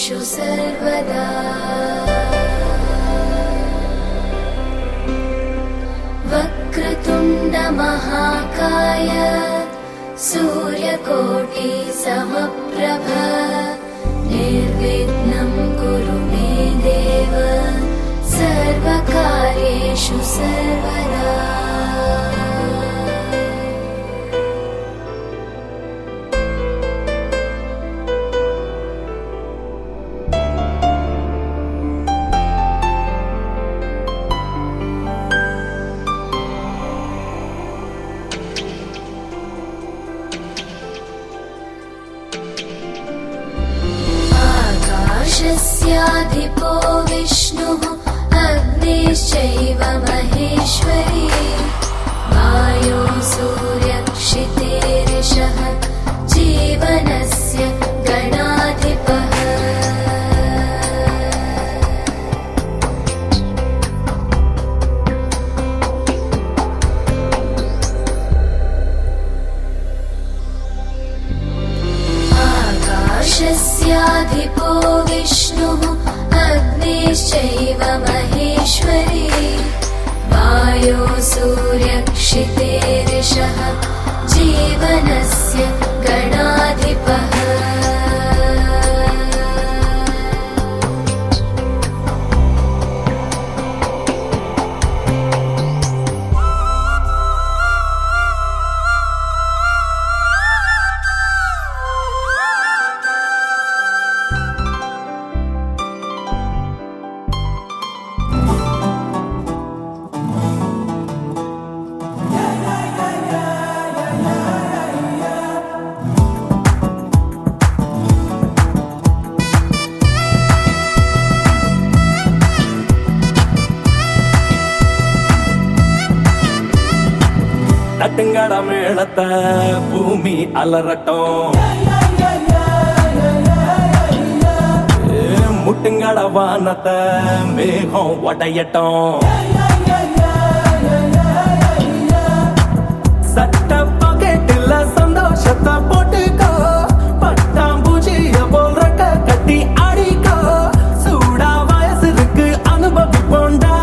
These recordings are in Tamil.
कार्येषु सर्वदा वक्रतुण्ड महाकाय सूर्यकोटि समप्रभ निर्विघ्नं कुरु मे देव सर्वकार्येषु सर्वदा। आकाशस्याधिपो विष्णुः अग्निश्चैव महेश्वरी वायो सूर्यक्षितेरिषः जीवनस्य गणाधिपः। आकाशस्याधिपो विष्णुः अग्निश्चैव महेश्वरी वायो सूर्यक्षितेरिषः जीवनस्य गणाधिपः। தட்டுங்கட மேளத்தை பூமி அலறட்டும், முட்டுங்கட வானத்தை மேகம் உடையட்டும். சட்ட பாக்கெட்டில் சந்தோஷத்தை போட்டுக்கோ, பட்டாம்பூச்சிய போல் ரெக்க கட்டி ஆடிக்கோ. சூடா வயசு இருக்கு அனுபவிப்போண்டா,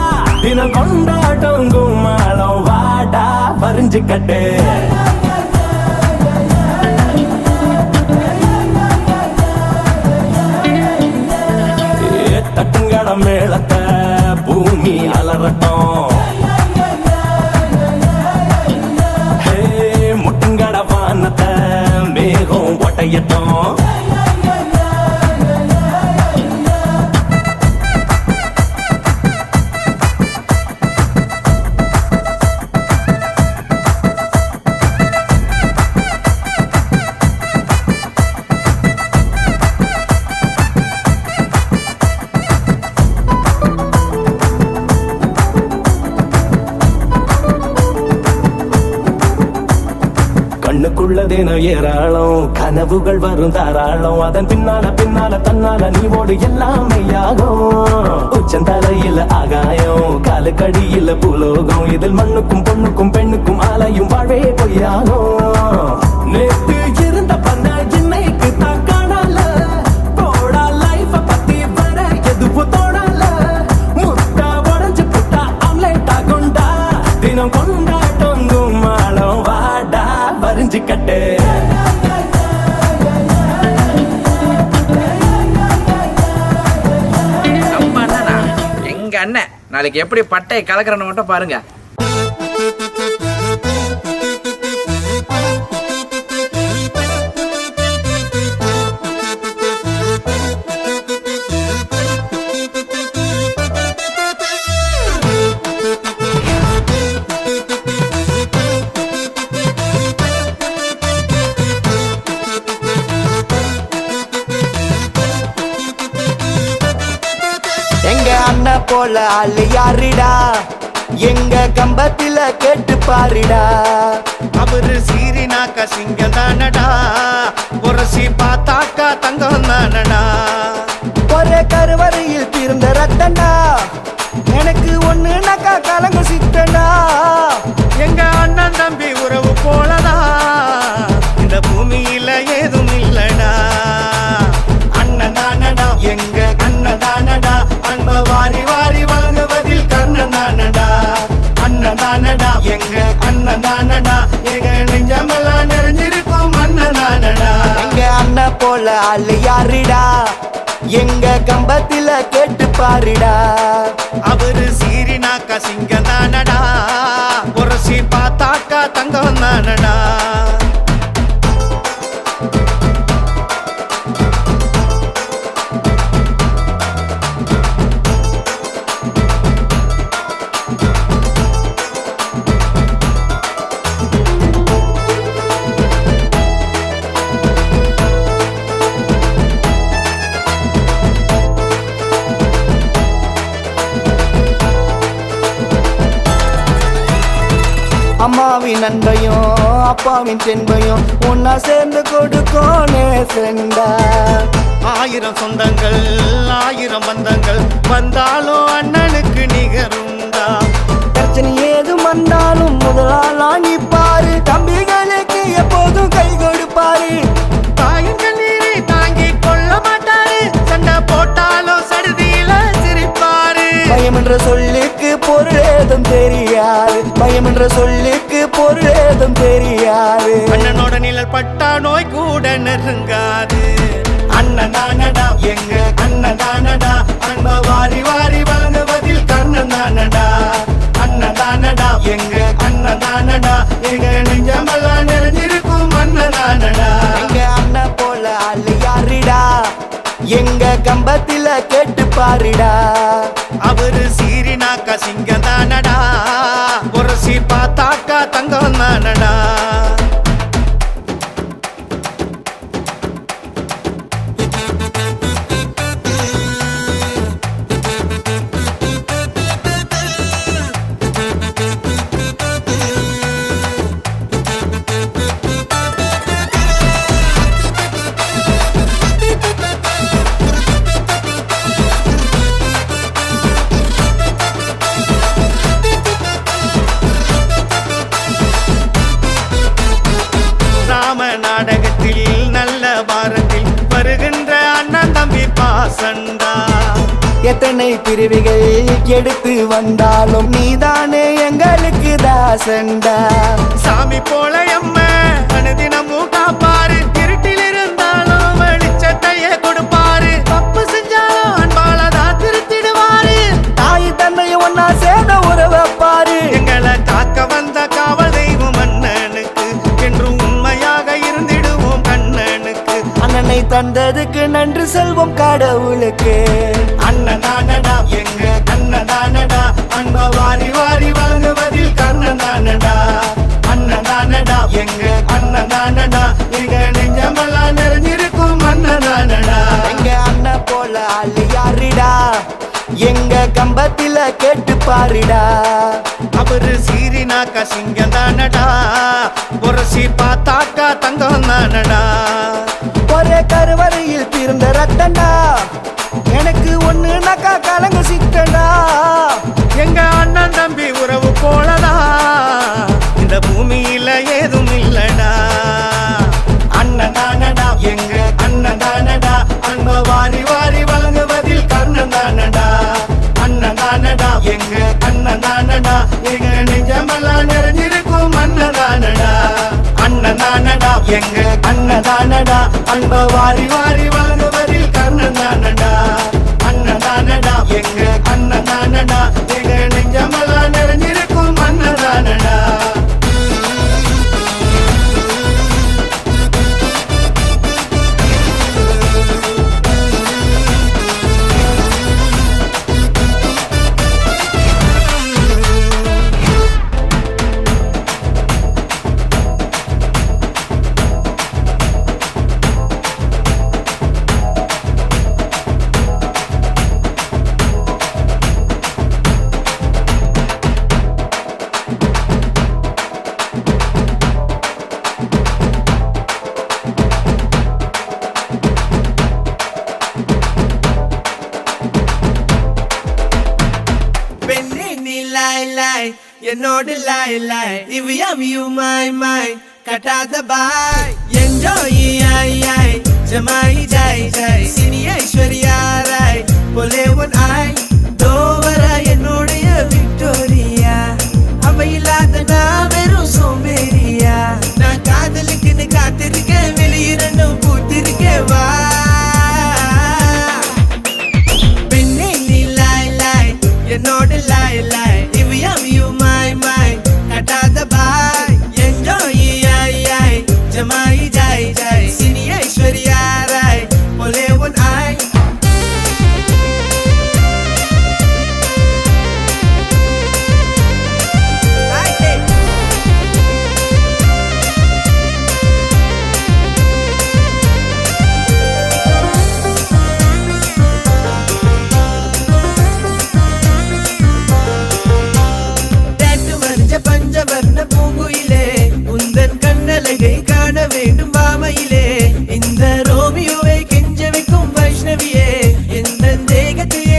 தினம் கொண்டாட்டம் கும்மாளம் வாடா பறிஞ்சுக்கட்டு. தட்டுங்கட மேளத்தை பூமி அலறட்டும், முட்டுங்கட வானத்தை மேகம் ஒட்டையட்டும். கண்ணுக்குள்ளதேனோ ஏராளம், கனவுகள் வரும் தாராளம். அதன் பின்னால பின்னால தன்னால நீ ஓடு எல்லாமே யாகும். உச்சந்தலையில ஆகாயம், காலுக்கடியில பூலோகம். இதில் மண்ணுக்கும் பொண்ணுக்கும் பெண்ணுக்கும் ஆலையும் வாழ்வே பொய்யாகும். நேற்று இருந்த பண்ண இன்னைக்கு தான் காணல, போடா லைஃப பத்தி வர எதுவும் தோணல. முட்டா உடஞ்சு புட்டா ஆம்லேட் ஆகுண்டா, தினம் கொண்டாட்டம் கும்மாளம் வாடா பறிஞ்சுக்கட்டு. எங்க அண்ணன் நாளைக்கு எப்படி பட்டை கலக்கிறன்னு மட்டும் பாருங்க. அண்ணன் போல ஆளு யாருடா, எங்க கம்பத்தில கேட்டு பாருடா. அவரு சீரினாக்கா சிங்கம் தானடா, புரசி பார்த்தாக்கா தங்கம் தானடா. ஒரே கருவறையில் பிறந்த ரத்தண்டா, எனக்கு ஒண்ணுனாக்கா கலங்கு சித்தண்டா. எங்க அண்ணன் தம்பி உறவு போலதான் இந்த பூமியில ஏதும் இல்லடா. அண்ணன் தானடா ஆளு யாருடா எங்க கம்பத்தில கேட்டு பாருடா. அவரு சீரினாக்கா சிங்கம் தானடா, உரசி பார்த்தாக்கா தங்கம் தானடா. அம்மாவின் அன்பையும் அப்பாவின் தென்பையும் ஒன்னா சேர்ந்து கொடுக்கும் நேசண்டா. 1000 சொந்தங்கள் 1000 பந்தங்கள் வந்தாலும் அண்ணனுக்கு நிகருண்டா. பிரச்சனை ஏதும் வந்தாலும் முதலாளா நிப்பாரு, தம்பிகளுக்கு எப்போதும் கை கொடுப்பாரு. தாயின் கண்ணீரை தாங்கி கொள்ள மாட்டாரு, சண்டை போட்டாலும் சடுதியில சிரிப்பாரு. பயம் என்ற சொல்லுக்கு பொருள் ஏதும் தெரியாது, பயம் என்ற சொல்லுக்கு பொருள் ஏதும் தெரியாது. அண்ணனோட நிழல் பட்டா நோய் கூட நெருங்காது. அண்ணன் தானடா எங்க அண்ணன் தானடா, அன்ப வாரி வாரி வழங்குவதில் கண்ணன் தானடா. அண்ணன் தானடா எங்க அண்ணன் தானடா, எங்க நெஞ்சமெல்லாம் நிறைஞ்சிருக்கும் அண்ணன் தானடா. எங்க அண்ணன் போல ஆளு யாருடா எங்க கம்பத்தில கேட்டு பாருடா. அவரு சீரினாக்கா சிங்கம் தானடா, உரசி பார்த்தாக்கா தங்கம் தானடா. நாடகத்தில் நல்ல பாரத்தில் வருகின்ற அண்ணன் தம்பி பாசண்டா. எத்தனை பிரிவுகள் எடுத்து வந்தாலும் நீதானே எங்களுக்கு தாசண்டா. சாமி போல எம்ம அனுதினமும் காப்பாரு, இருட்டில் இருந்தாலும் வெளிச்சத்தையே கொடுப்பாரு. தப்பு செஞ்சாலும் அன்பாலதான் திருத்திடுவாரு. தாய் தந்தை ஒன்னா சேர்ந்த உறவப்பாரு. எங்களை காக்க வந்த காவல் தெய்வம் அண்ணனுக்கு என்றும் உண்மையாக இருந்திடுவோம் கண்ணனுக்கு. அண்ணனை தந்ததுக்கு நன்றி செல்வம் கடவுளுக்கு. அண்ணன் தானடா எங்க அண்ணன் தானடா, அன்ப வாரி வாரி வழங்குவதில் கண்ணன் தானடா. அண்ணன் தானடா எங்க அண்ணன் தானடா, எங்க நெஞ்சமெல்லாம் நிறைஞ்சிருக்கும் அண்ணன் தானடா. எங்க அண்ணன் போல ஆளு யாருடா எங்க கம்பத்தில கேட்டு பாருடா. அவரு சீரினாக்கா சிங்கம் தானடா, உரசி பார்த்தாக்கா தங்கம் தானடா. ஒரே கருவறையில் பிறந்த ரத்தண்டா, எனக்கு ஒண்ணுனாக்கா கலங்கு சிக்கண்டா. எங்க அண்ணன் தம்பி உறவு போலடா, இந்த பூமியில ஏதும் இல்லடா. அண்ணன் தானடா எங்க அண்ணன் தானடா, அன்ப வாரி வாரி வழங்குவதில் கண்ணன் தானடா. அண்ணன் தானடா எங்க அண்ணன் தானடா, எங்க நெஞ்சமெல்லாம் நிறைஞ்சிருக்கும் அண்ணன் தானடா. அண்ணன் தானடா எங்க அண்ணன் தானடா, அன்ப வாரி வாரி வழங்குவதில் கண்ணன் தானடா. அண்ணன் தானடா எங்க அண்ணன் தானடா, எங்க நெஞ்சமெல்லாம் நிறைஞ்சிருக்கும் அண்ணன் தானடா. என்னோடு லாய் லாய் இவ்வியம் யூ மை மை கட்டாத பாய் என்ஜாய் ஐ ஐ ஜமாய் ஜாய் ஜாய் சினி ஐஸ்வர்யா ராய் போலே ஒன் ஐ தோவர என்னோடைய விக்டோரியா அவையில்லாத நான் வெறும் சோம்பேறியா நான் காதலுக்குன்னு காத்திருக்கேன் வெளியிரண்டும் பூத்திருக்கேன் வா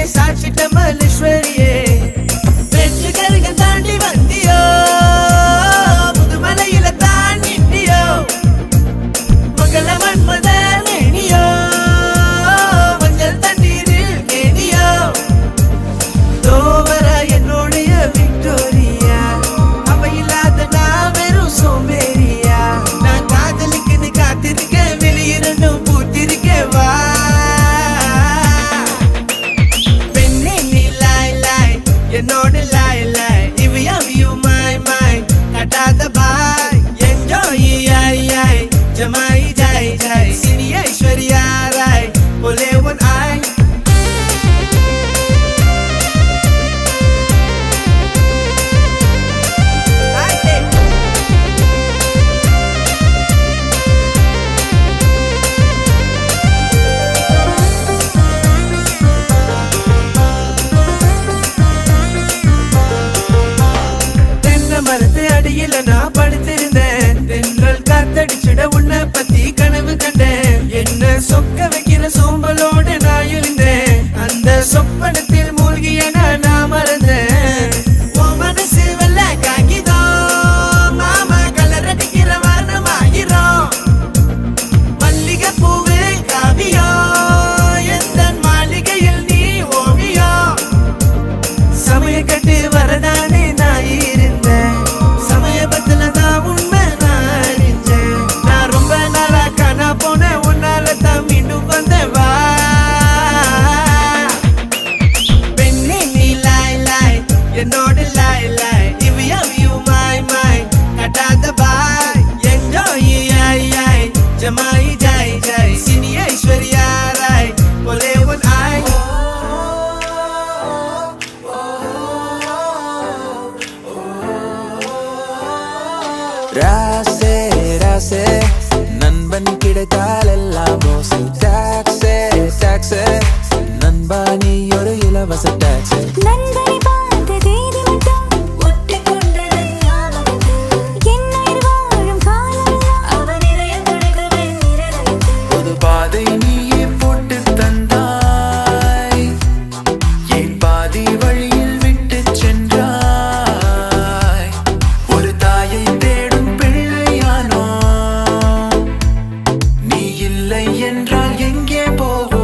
சாட்சி மல்லேஸ்வரியே வெற்றி கருகன் தாண்டி வந்தியோ முதுமலையில தாண்டியோ மகள மன்மத மேனியோ மஞ்சள் தண்ணீரில் கேணியோ தோவர என்னுடைய விக்டோரியா அவ இல்லாத நான் வெறும் சோம்பேறியா நான் காதலுக்குன்னு காத்திருக்கேன் வெளியிரண்டும் பூத்திருக்கேன் வா பெண்ணே நீ லாய் லாய் என்னோட லாய் லாய் இவ்வியம் மை மை கட்டாத பாய் என்ஜாய் யாய் யாய் ஜமாய் ஜாய் ஜாய் சினி ஐஸ்வர்யா ராய் போலே ஒன் ஆய் மரத்து அடியில நான் படுத்திருந்தேன் தென்றல் காத்தடிச்சிட உன்னை பத்தி கனவு கண்டேன் என்ன சொக்க வைக்கிற சோம்பலோட நான் இருந்தேன் அந்த சொப்பனத்தில் மூழ்கிய நான் மறந்தேன் உன் மனசு வெள்ள காகிதம் மாமா கலர் அடிக்கிற வர்ணமாகிறோம் மல்லிகை பூவே காவியம் எந்த மாளிகையில் நீ ஓவியம் சமய கட்டு வரதானே நான் இருந்தேன் சமயபத்துல தான் உண்மை நான் அறிஞ்சேன் நான் ரொம்ப நாளா காணா போனேன் உன்னால தான் மீண்டும் வந்தவா பெண்ணே நீ லாய் லாய் என்னோட லாய் லாய் இவ்வியம் மை மை கட்டாத பாய் என்ஜாய் யாய் யாய் ஜமாய் ஜாய் ஜாய் சினி ஐஸ்வர்யா ராய் போலே ஒன் ஆய் ராசே ராசே நண்பன் கிடைத்தால் எல்லாம் மோசம் டாக்ஸே டாக்ஸே நண்பா நீ ஒரு இலவச டாக்ஸி நண்பனை பார்த்த தேதி மட்டும் ஒட்டிக்கொண்டது ஞாபகத்தில் என்னுயிர் வாழும் காலமெல்லாம் அவன் இதயம் துடிக்கவே நிரந்தரத்தில் புது பாதை நீயே போட்டு தந்தாய் என் பாதி வழியில் விட்டு சென்றாய் ஒரு தாயை தேடும் பிள்ளையானோ நீ இல்லை என்றால் எங்கே போவோ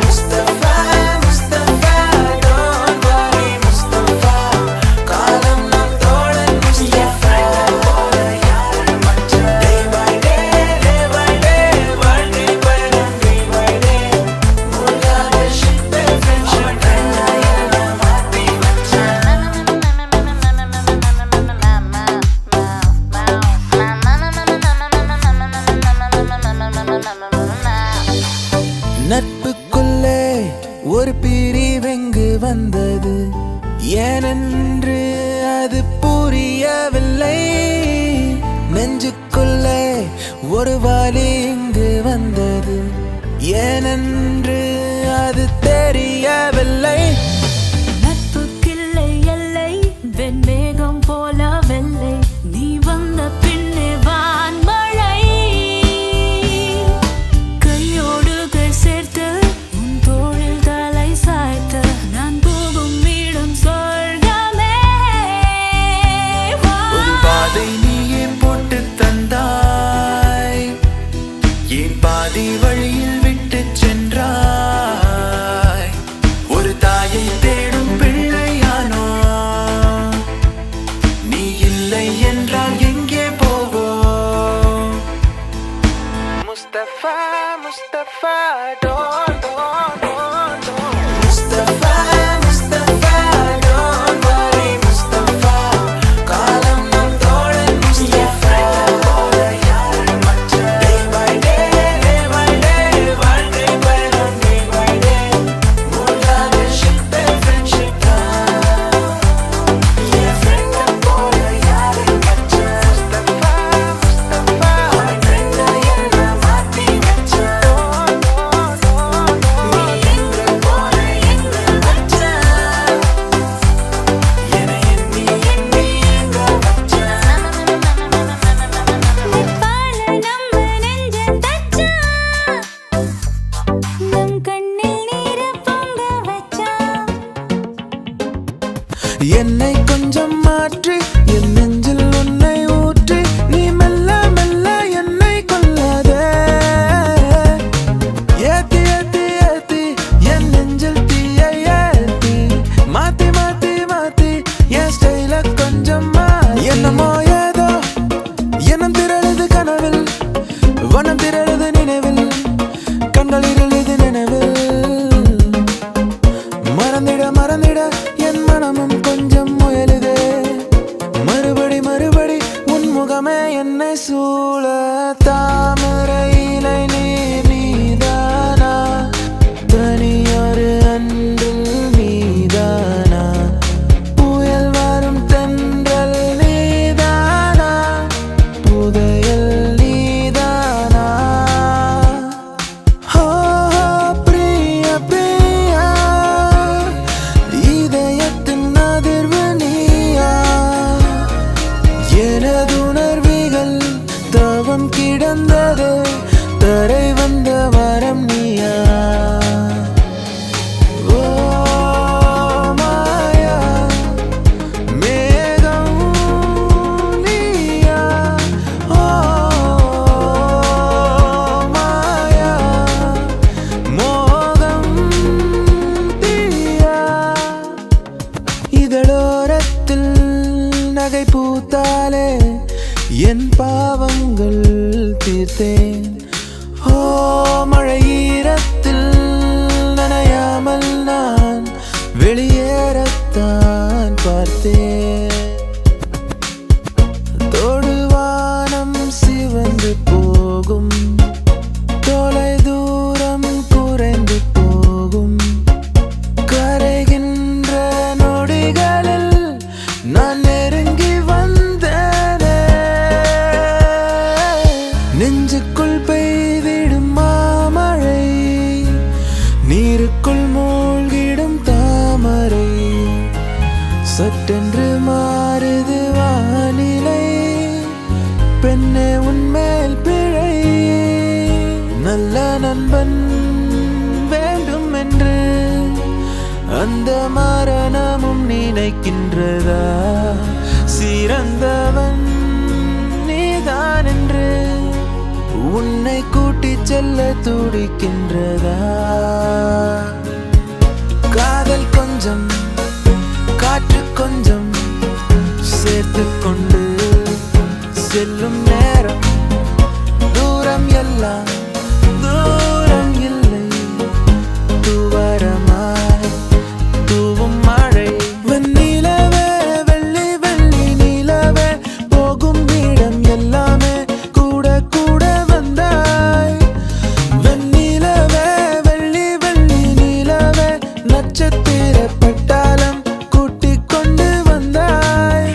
முஸ்தபா முஸ்தபா don't worry முஸ்தபா காலம் நம் தோழன் முஸ்தபா போல யாரும் மச்சான் day by day வாழ்க்கை பயணம் day by day மூழ்காத ship friendship எல்லாம் மாத்தி நட்புக்குள்ளே ஒரு பிரிவெங்கு வந்தது ஏனென்று அது புரியவில்லை நெஞ்சுக்குள்ளே ஒரு வலி இங்கு வந்தது ஏனென்று அது தெரியவில்லை நட்புக்கில்லை எல்லை வெண்மேகம் போல வெள்ளை நீ வந்த பின்னே வான்மழை கையோடு கை சேர்த்து உன் தோளில் தலை சாய்த்து நான் போகும் இடம் சொர்க்கமே ஒரு பாதை நீயே போட்டு தந்தாய் என் பாதி வழியில் விட்டு சென்றாய் என்னை கொஞ்சம் மாற்றி என் நெஞ்சில் உன்னை ஊற்றி நீ மெல்ல மெல்ல என்னை கொல்லாதே. ஏத்தி ஏத்தி ஏத்தி என் நெஞ்சில் தீயை ஏத்தி மாத்தி மாத்தி மாத்தி என் ஸ்டைல கொஞ்சம் மாத்தி. என்னமோ ஏதோ எண்ணம் திரழுது கனவில், வனம் திரழுது நினைவில், கண்கள் இருளுது நினைவில். மறந்திட மறந்திட என் மனமும் கொஞ்சம் முயலுதே. மறுபடி மறுபடி உன் முகமே என்னை சூழ. தாமரை இலை நீர் நீதானா, தனியொரு அன்றில் நீதானா, புயல் வரும் தென்றல் நீதானா, புதையல் நீதானா. ஓ பிரியா பிரியா, இதயத்தின் அதிர்வு நீயா. எனது உணர்வுகள் தவம் கிடந்தது, தரை வந்த வரம் நீயா. ஓ மாயா மேகம் நீயா. ஓ மாயா மோகம் தீயா. இதழோரத்தில் நகை பூத்தாலே என் பாவங்கள் தீர்த்தேன். ஓ மழை ஈரத்தில் நனையாமல் நான் வெளியேறத்தான் பார்த்தேன். தொடுவானம் சிவந்து போகும், தொலை தூரம் குறைந்து போகும், கரைகின்ற நொடிகளில் நான் நெருங்கி வந்தேனே. நெஞ்சுக்குள் பெய்திடும் மாமழை, நீருக்குள் மூழ்கிடும் தாமரை, சட்டென்று மாறுது வானிலை, பெண்ணே உன்மேல் பிழை. நல்ல நண்பன் வேண்டும் என்று அந்த மரணமும் நினைக்கின்றதா, சிறந்தவன் நீதான் என்று உன்னை கூட்டிச் செல்ல துடிக்கின்றதா. காதல் கொஞ்சம் காற்று கொஞ்சம் சேர்த்து கொண்டு செல்லும் நேரம், தூரம் எல்லாம் தூரம் இல்லை, தூவரமாய் தூவும் மழை. வெண்ணிலவே வெள்ளி வெள்ளி நிலவே, போகும் இடம் எல்லாமே கூட கூட வந்தாய். வெண்ணிலவே வெள்ளி வெள்ளி நிலவே, நட்சத்திர பட்டாளம் கூட்டிக் கொண்டு வந்தாய்.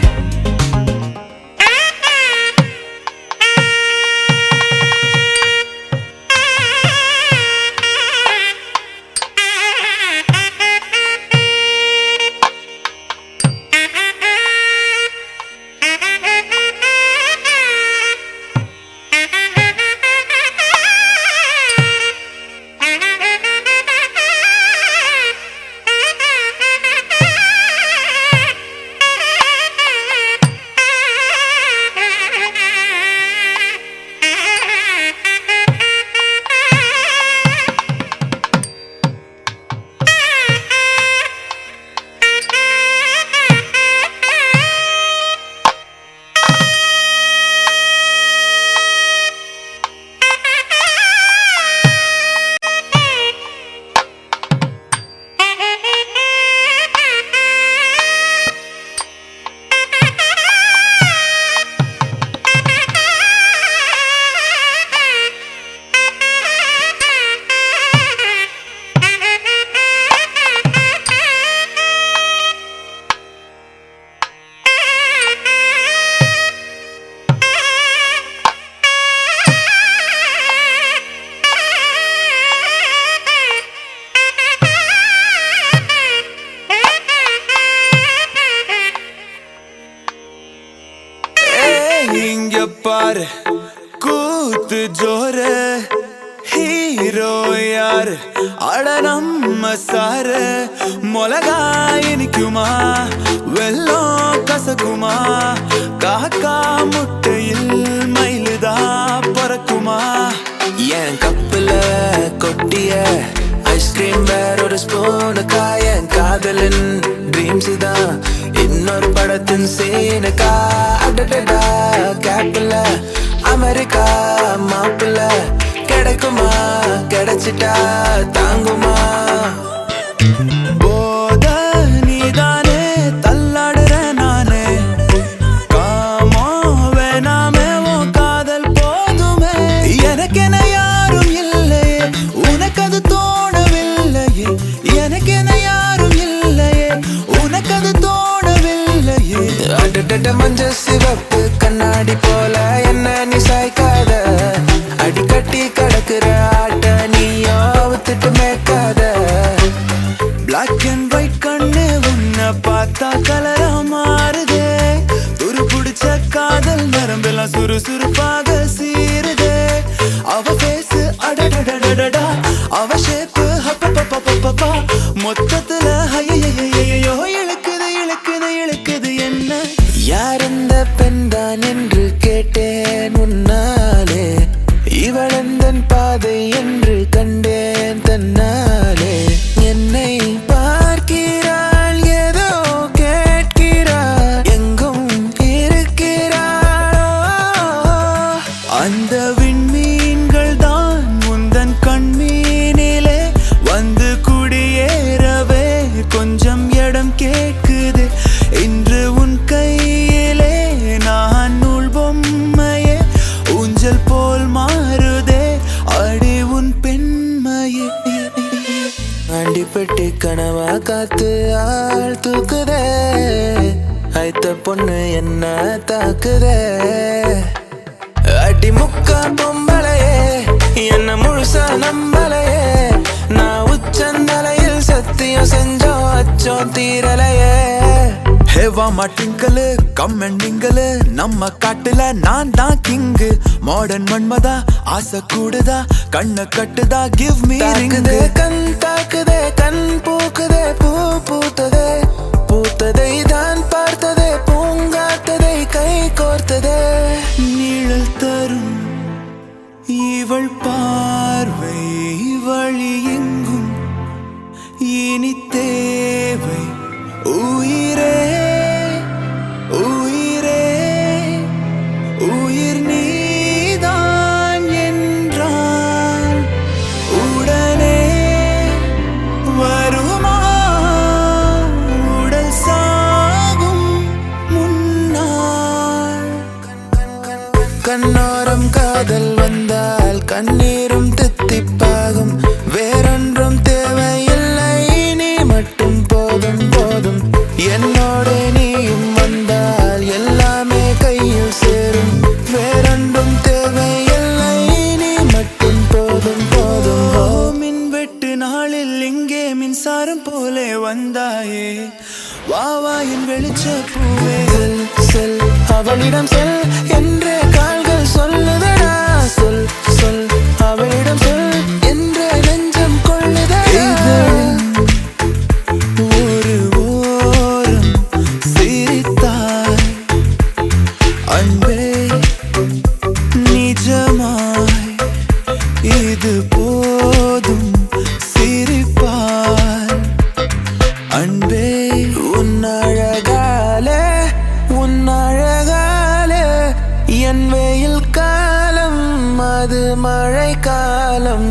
இங்க பாரு கூத்து ஜோரு, ஹீரோ யாரு அட நம்ம சாரு மிளகா இனிக்குமா வெல்லம் கசக்குமா காக்கா முட்டையில் மயிலுதா பறக்குமா என் கப்புல கொட்டிய ஐஸ்கிரீம் வேற ஒரு ஸ்பூனுக்கா என் காதலின் ட்ரீம்ஸ் தான் இன்னொரு படத்தின் சீனுக்கா அடடடா கேப்பில் அமெரிக்கா மாப்பிள்ள கிடைக்குமா கிடைச்சிட்டா தாங்குமா போத நீதானே தள்ளாடுற நானே காமோ வேணாமே உன் காதல் போதுமே எனக்கென யாரும் இல்லையே உனக்கு அது தோணவில்லையே எனக்கென யாரும் இல்லையே உனக்கு அது தோணவில்லையே அடடட மஞ்ச சிவப்பு கண்ணாடி போல என்ன நீ சாய்க்காத அடிக்கட்டி கிடக்குற ஆட்ட நீயோ வித்துட்டு மேய்க்காத பிளாக் அண்ட் ஒயிட் கண்ணு உன்னை பார்த்தா கலரா மாறுதே துரு பிடிச்ச காதல் நரம்பெல்லாம் சுறுசுறுப்பாக சீருதே அவ பேசு அடடடடடா அவ ஷேப்பு ஹப்பப்பப்பப்பப்பா மொத்தத்துல ஐயையோ இழுக்குது இழுக்குது இழுக்குது என்ன யார் இந்த பெண் தான் என்று கேட்டேன் உன்னாலே இவளந்தன் பாதை என்று கண்டேன் தன்னாலே என்னை பார்க்கிறாள் ஏதோ கேட்கிறாள் எங்கும் இருக்கிறாளோ அந்த விண்மீன்கள் தான் முந்தன் கண்மீனிலே வந்து குடியேறவே கொஞ்சம் இடம் கேட்குது இன்று உன் கையிலே நான் நூல் பொம்மையே ஊஞ்சல் போல் மாறுதே அடி உன் பெண்மையே அண்டிப்பட்டி கனவா காத்து ஆள் தூக்குதே ஐத்த பொண்ணு என்ன தாக்குதே அடி முக்கா பொம்பளையே என்ன முழுசா நம்பலையே நான் உச்சந்தலையில் சத்தியம் செஞ்சோம் அச்சோம் தீரலையே ஹேவா மாட்டிங்கலு கம்மெண்டிங்கலு நம்ம காட்டுல நான் தான் கிங்கு மாடர்ன் மன்மதா ஆசை கூடுதா கண்ண கட்டுதா கிவ் மீ ரிங்கு கண் தாக்குதே கண் பூக்குதே பூ பூத்ததே பூத்ததை தான் பார்த்ததே பூங்காத்ததை கை கோர்த்ததே நீழல் தரும் இவள் பார்வை வழி எங்கும் இனி தேவை உயிரே உயிரே உயிர் நீதான் என்றால் உடனே வருமா உடல் சாகும் முன்னால் கண்ணோரம் காதல் வந்தால் கண்ணீரும் தித்திப்பாகும் வேறொன்றும் தேவையில்லை நீ மட்டும் போதும் போதும் என்னோட நீயும் வந்தால் எல்லாமே கையில் சேரும் வேறொன்றும் தேவையில்லை நீ மட்டும் போதும் போதும் மின் வெட்டு நாளில் இங்கே மின்சாரம் போலே வந்தாயே வாவாயின் வெளிச்ச பூவே செல் செல் அவளிடம் செல் என்றே கால்கள் சொல்லுதடா சொல் சொல் அவளிடம் சொல் என்றே நெஞ்சம் கொள்ளுதடா ஒரு ஓரம் சிரித்தாய் அன்பே நிஜமாய் இது போதும் சிரிப்பாய் அன்பே உன்னழகாலே என் வெயில் காலம் அது மழை காலம்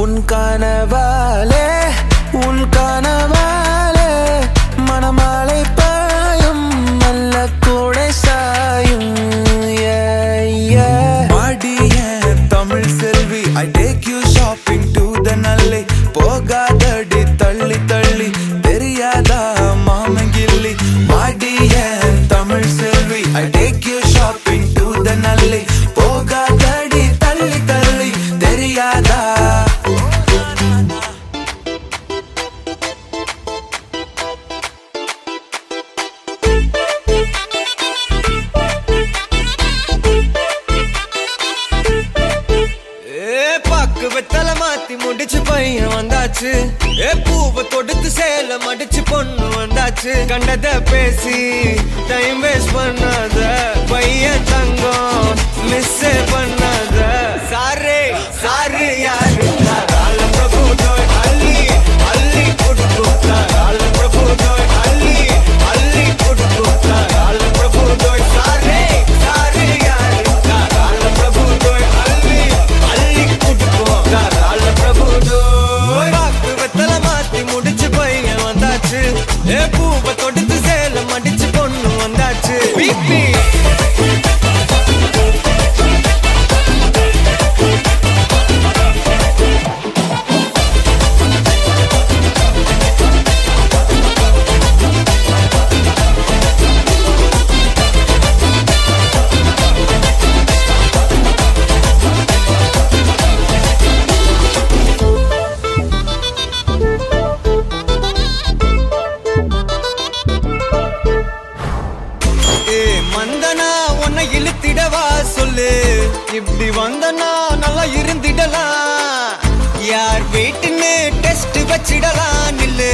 உன் கனவாலே மணமாலை பாயும் நல்ல கூடை சாயும் பாடிய தமிழ் செல்வி I take you shopping to the நல்லை போகாதடி தள்ளி தள்ளி தெரியாதா மாமங்கில்லி பாடிய தமிழ் செல்வி I take you shopping to the நல்லை போகாதடி தள்ளி தள்ளி தெரியாதா பாக்கு வெத்தல மாத்தி முடிச்சு பையன் வந்தாச்சு ஏ பூவை தொடுத்து சேல மடிச்சு பொண்ணு வந்தாச்சு கண்டத பேசி டைம் வேஸ்ட் பண்ணாத பையன் தங்கம் மிஸ் பண்ணாத சாரே சாரு யாரு கால பிரபு டோய் அள்ளி அள்ளி குடுக்கு கால பிரபு டோய் அள்ளி அள்ளி குடுக்கு கால பிரபு டோய் சாரே சாரு யாரு கால பிரபு டோய் அள்ளி அள்ளி குடுக்கு கால பிரபு டோய் வாக்கு வெத்தல மாத்தி முடிச்சு பையன் வந்தாச்சு ஏ பூவை தொடுத்து சேல மடிச்சு பொண்ணு வந்தாச்சு பிபி மந்தனா உன்னை இழுத்திடவா சொல்லு இப்படி வந்தனா நல்லா இருந்திடலாம் யார் வீட்டுன்னு டெஸ்ட் வச்சிடலாம் நில்லு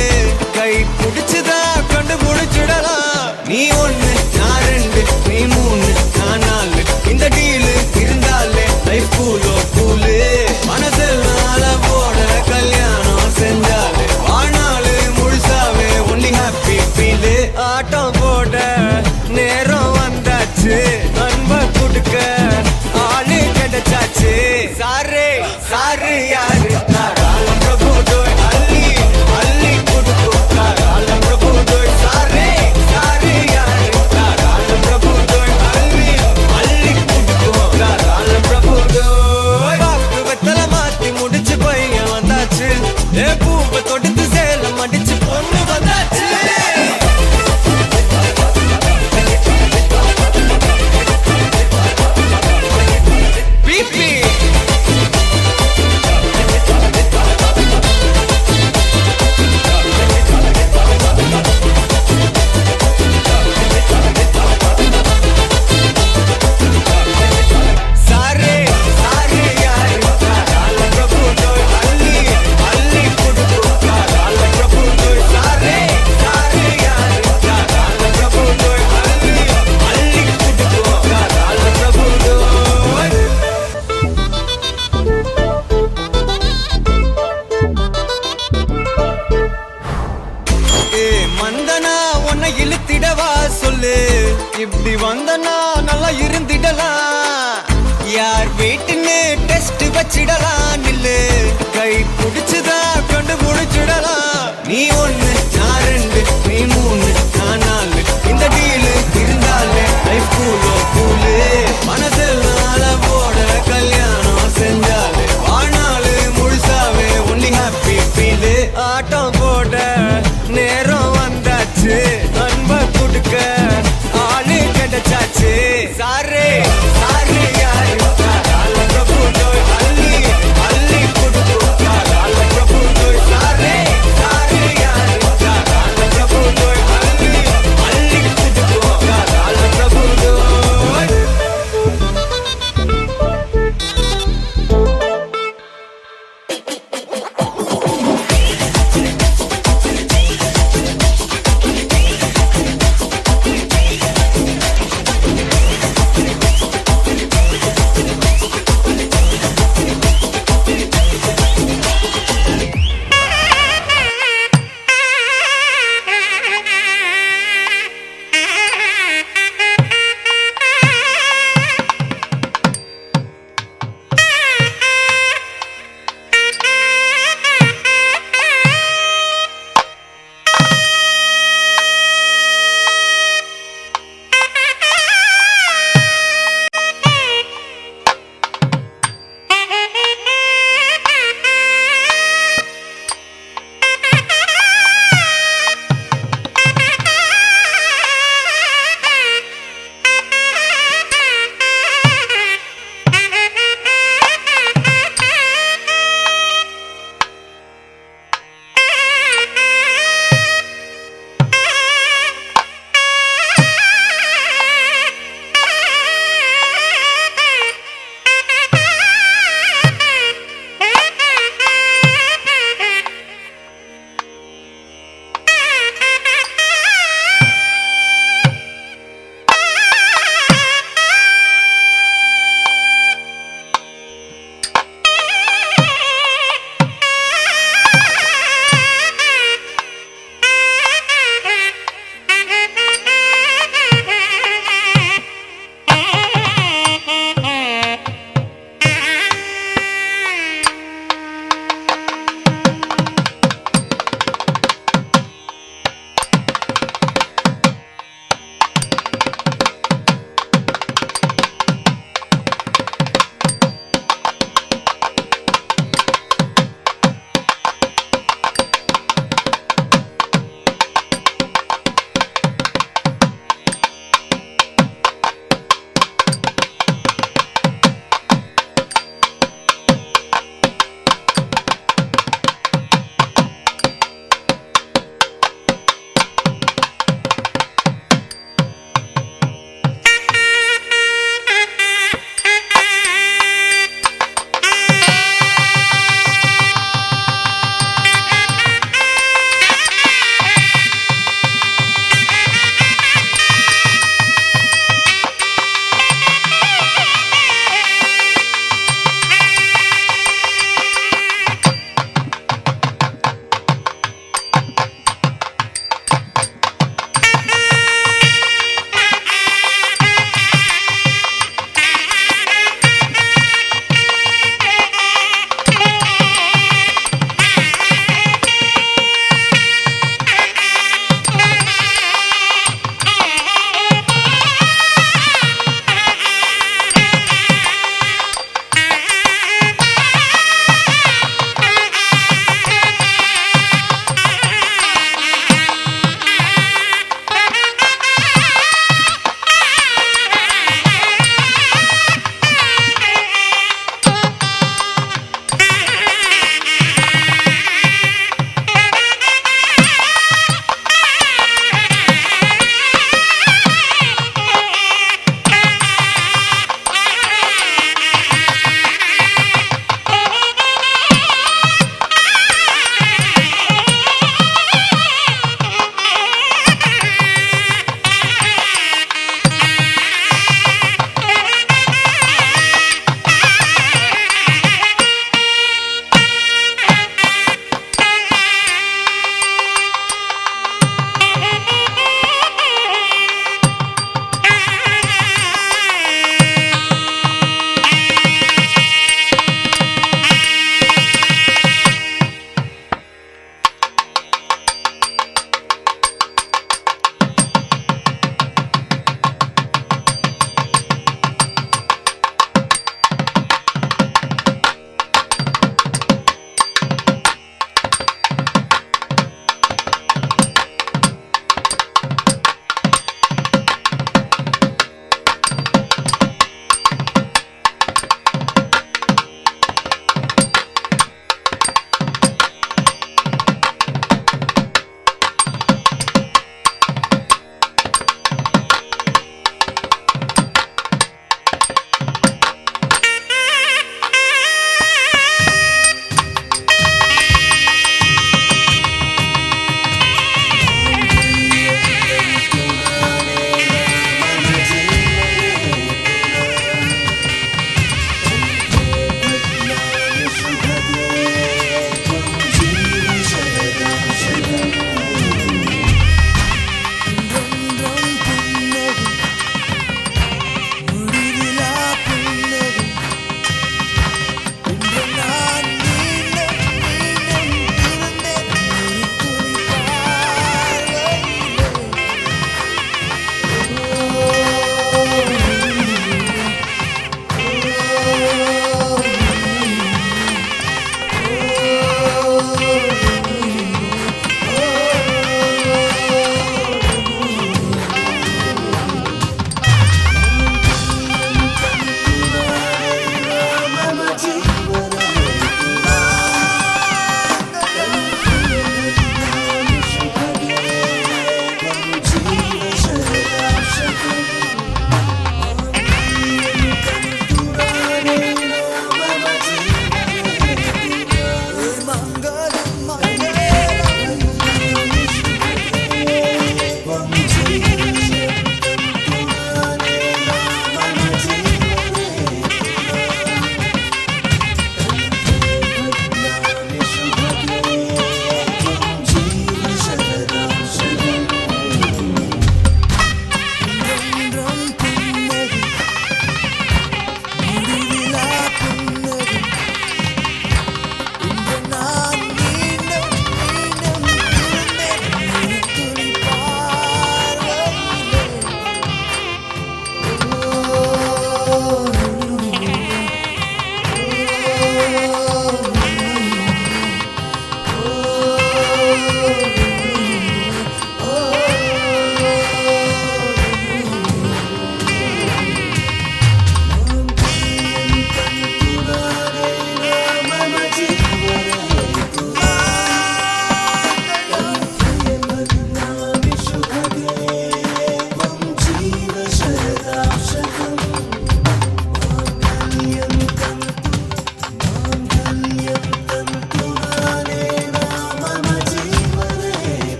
கை பிடிச்சுதா கண்டு முடிச்சிடலாம் நீ ஒண்ணு நான் ரெண்டு நீ மூணு நான் நாலு இந்த டீலு இருந்தாலே லைஃப் கூலோ கூலு மனசெல்லாம் போட கல்யாணம் செஞ்சாலே ஆனாலு முழுசாவே ஒன்லி ஹாப்பி ஃபீலு ஆட்டம் போட நேரம் வந்தாச்சு அன்ப கொடுக்க ஆளு கிடைச்சாச்சு சாரே சாரு யாரு கால பிரபு டோய் அள்ளி அள்ளி கொடுக்கு கால பிரபு டோய் சாரே சாரு யாரு கால பிரபு டோய் அள்ளி அள்ளி கொடுக்கு கால பிரபு டோய் வாக்கு வெத்தல மாத்தி முடிச்சு பையன் வந்தாச்சு ஏ பூவை தொடுத்து சேல மடிச்சு பொண்ணு வந்தாச்சு சாரே சாரு யாரு கால பிரபு டோய் அள்ளி அள்ளி குடுக்கு கால பிரபு டோய் சாரே சாரு யாரு கால பிரபு டோய் அள்ளி அள்ளி குடுக்கு கால பிரபு டோய் ஏ மந்தனா உன்னை இழுத்திடவா சொல்லு இப்படி வந்தனா நல்லா இருந்திடலாம் யார் வீட்டுன்னு டெஸ்ட் வச்சிடலாம் நில்லு கை பிடிச்சுதா கண்டு முடிச்சிடலாம் நீ ஒண்ணு நான் ரெண்டு நீ மூணு நான் நாலு இந்த டீலு இருந்தாலே லைஃப் கூலோ கூலு மனசெல்லாம் போட கல்யாணம் செஞ்சாலே ஆனாலு முழுசாவே ஒன்லி ஹாப்பி ஃபீலு ஆட்டம் போட நேரம் வந்தாச்சு அன்ப கொடுக்க ஆளு கிடைச்சாச்சு சாரே சாரு யாரு கால பிரபு டோய் அள்ளி அள்ளி கொடுக்கு கால பிரபு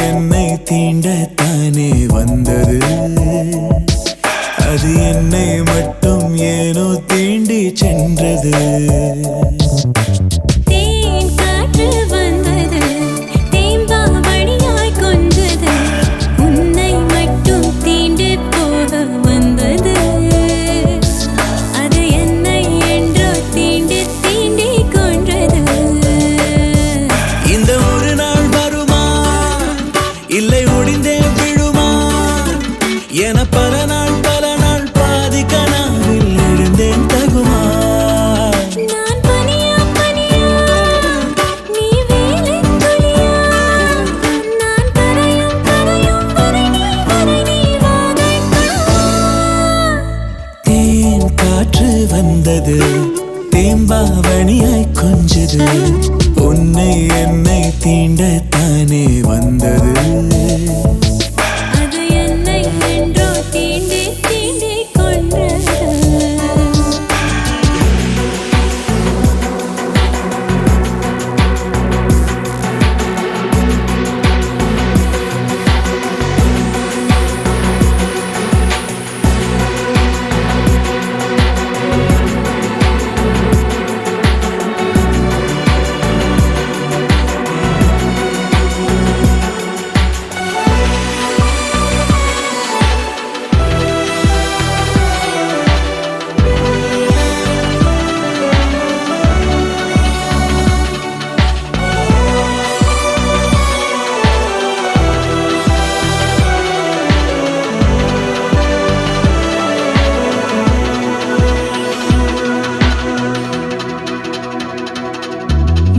என்னை தீண்டத்தானே வந்தது. அது என்னை மட்டும் ஏனோ தீண்டி சென்றது. தேன் காற்று வந்தது, தேம்பாவணியாய் கொஞ்சது, உன்னை மட்டும் தீண்டு போக வந்தது. அது என்னை என்றோ தீண்டி தீண்டி கொன்றது. இந்த ஒரு நாள் வருமா, இல்லை ஒடிந்தே விழுமா என பல நாள் பாதி கனாவில் எழுந்தேன் தகுமா. நான் பனியா பனியா, நீ வேலித் துளியா, நான் கரையும் கரையும் வரை நீ வாகைக்கா. தேன் காற்று வந்தது, தேம்பாவணியாய் கொஞ்சது, உன்னை என்னை தீண்டத்தானே வந்தது. அது என்னை என்றோ தீண்டி தீண்டி கொன்றது.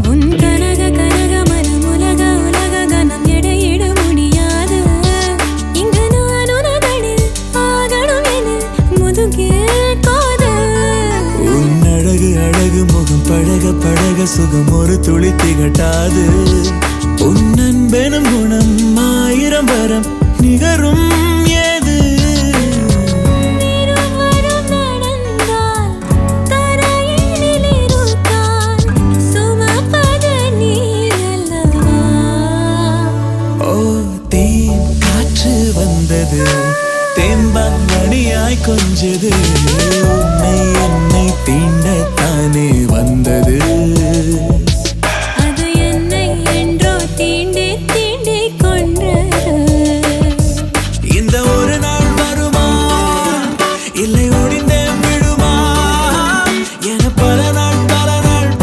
உன் கனக கனக மனமுலக உலக கனம் எடையிட முடியாது. இங்கு நான் உனதனில் ஆகணும் என முதுகில் காதல். உன் அழகு அழகு முகம் பழக பழக சுகம் ஒரு துளி திகட்டாது. உன் அன்பெனும் குணம் ஆயிரம் வரம் நிகரும் ஏது. இருவரும் நடந்தால் தரையினில் இருக்கால் சுமப்பது நீ அல்லவா. ஓ தேன் காற்று வந்தது, தேம்பாவணியாய் கொஞ்சது, உன்னை என்னை தீண்டத்தானே வந்தது. அது என்னை என்றோ தீண்டி தீண்டி கொன்றது. இந்த ஒரு நாள் வருமா, இல்லை ஒடிந்தே விழுமா என பல நாள்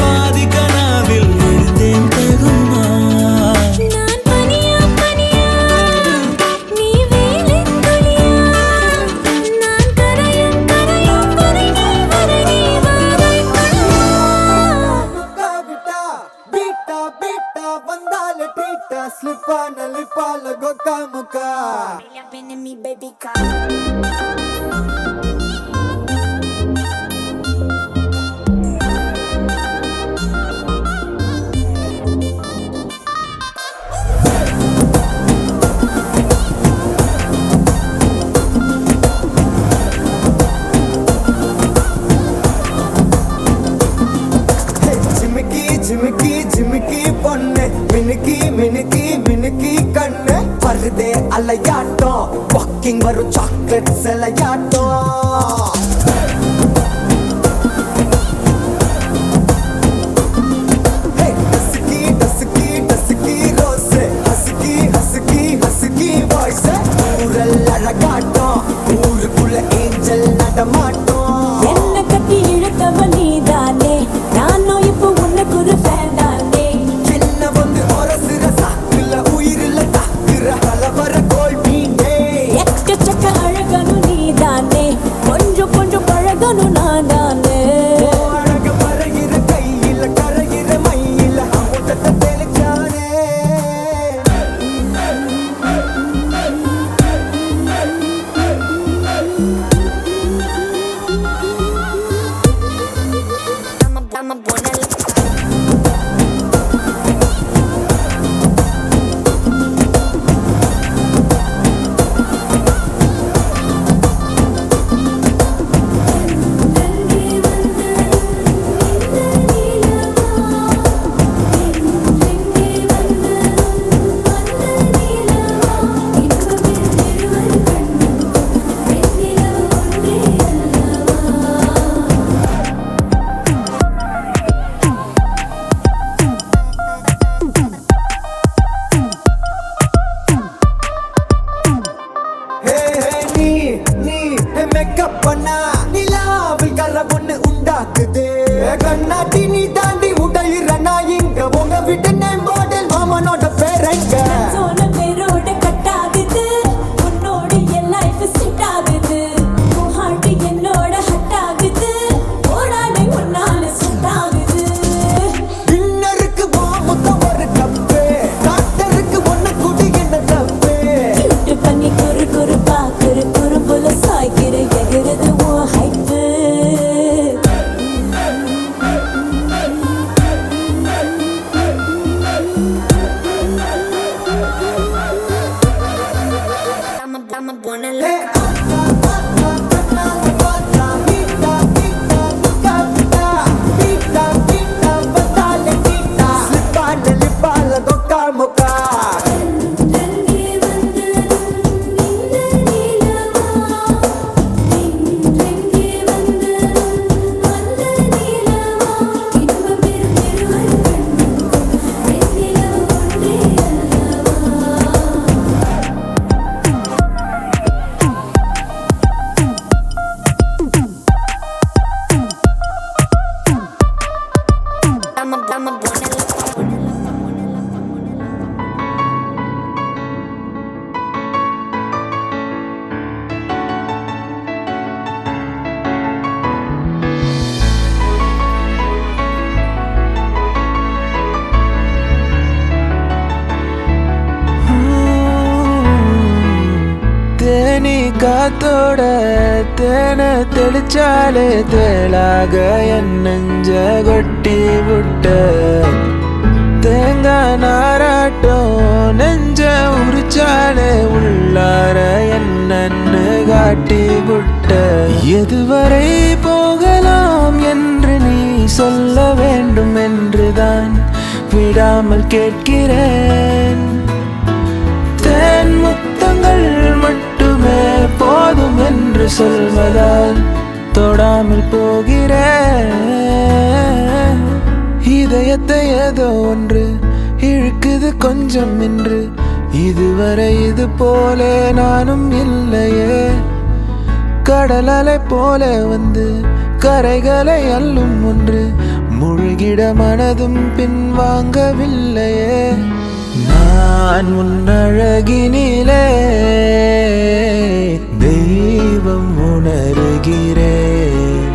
பாதி கனாவில் எழுந்தேன் தகுமா. நான் பனியா பனியா, நீ வேலித் துளியா, நான் கரையும் கரையும் வரை நீ வாகைக்கா. பீட்டா பீட்டா வந்தால டீட்டா ஸ்லிப்பான லிப்பால கொக்கா முக்கா. ஜிமிக்கி ஜிமிக்கி ஜிமிக்கி பொண்ணு, மினுக்கி மினுக்கி மினுக்கி கண்ணு, வருதே அலையாட்டம், வாக்கிங் வரும் சாக்லேட் சிலையாட்டம். டசுக்கி டசுக்கி டசுக்கி ரோஸ், ஹசுக்கி ஹசுக்கி ஹசுக்கி வாய்ஸ், ஊரல் அழகாட்டம், ஊருக்குள்ள ஏஞ்சல் நடமாட்டம். என்ன கட்டி இழுத்தவன் நீதானே, நானும் இப்போ உனக்கு ஒரு ஃபேன் தானே. என்ன வந்து ஒரசுற சாக்குல உயிரில தாக்குற கலவர கோல் மீனே. எக்கச்சக்க அழகனும் நீதானே, கொஞ்சம் கொஞ்சம் பழகனும் நான் தானே. அழக மறைகிற கையில கரைகிற மயில அமுதத்தை தெளிச்சானே. காத்தோட தேன தெளிச்சாலே தேளாக என் நெஞ்ச கொட்டி விட்ட தேங்காய் நாராட்டம் நெஞ்ச உரிச்சாலே உள்ளார என்னன்னு காட்டி விட்ட எதுவரை போகலாம் என்று நீ சொல்ல வேண்டும் என்றுதான் விடாமல் கேட்கிறேன் தேன் முத்தங்கள் மட்டுமே போதும் என்று சொல்வதால் தொடாமல் போகிறேன் இதயத்தை ஏதோ ஒன்று இழுக்குது கொஞ்சம் என்று இதுவரை இது போல நானும் இல்லையே கடல் அலை போல வந்து கரைகளை அள்ளும் ஒன்று முழுகிட மனதும் பின்வாங்கவில்லையே நான் உன்னழகினிலே தெய்வம் உணர்கிறேன்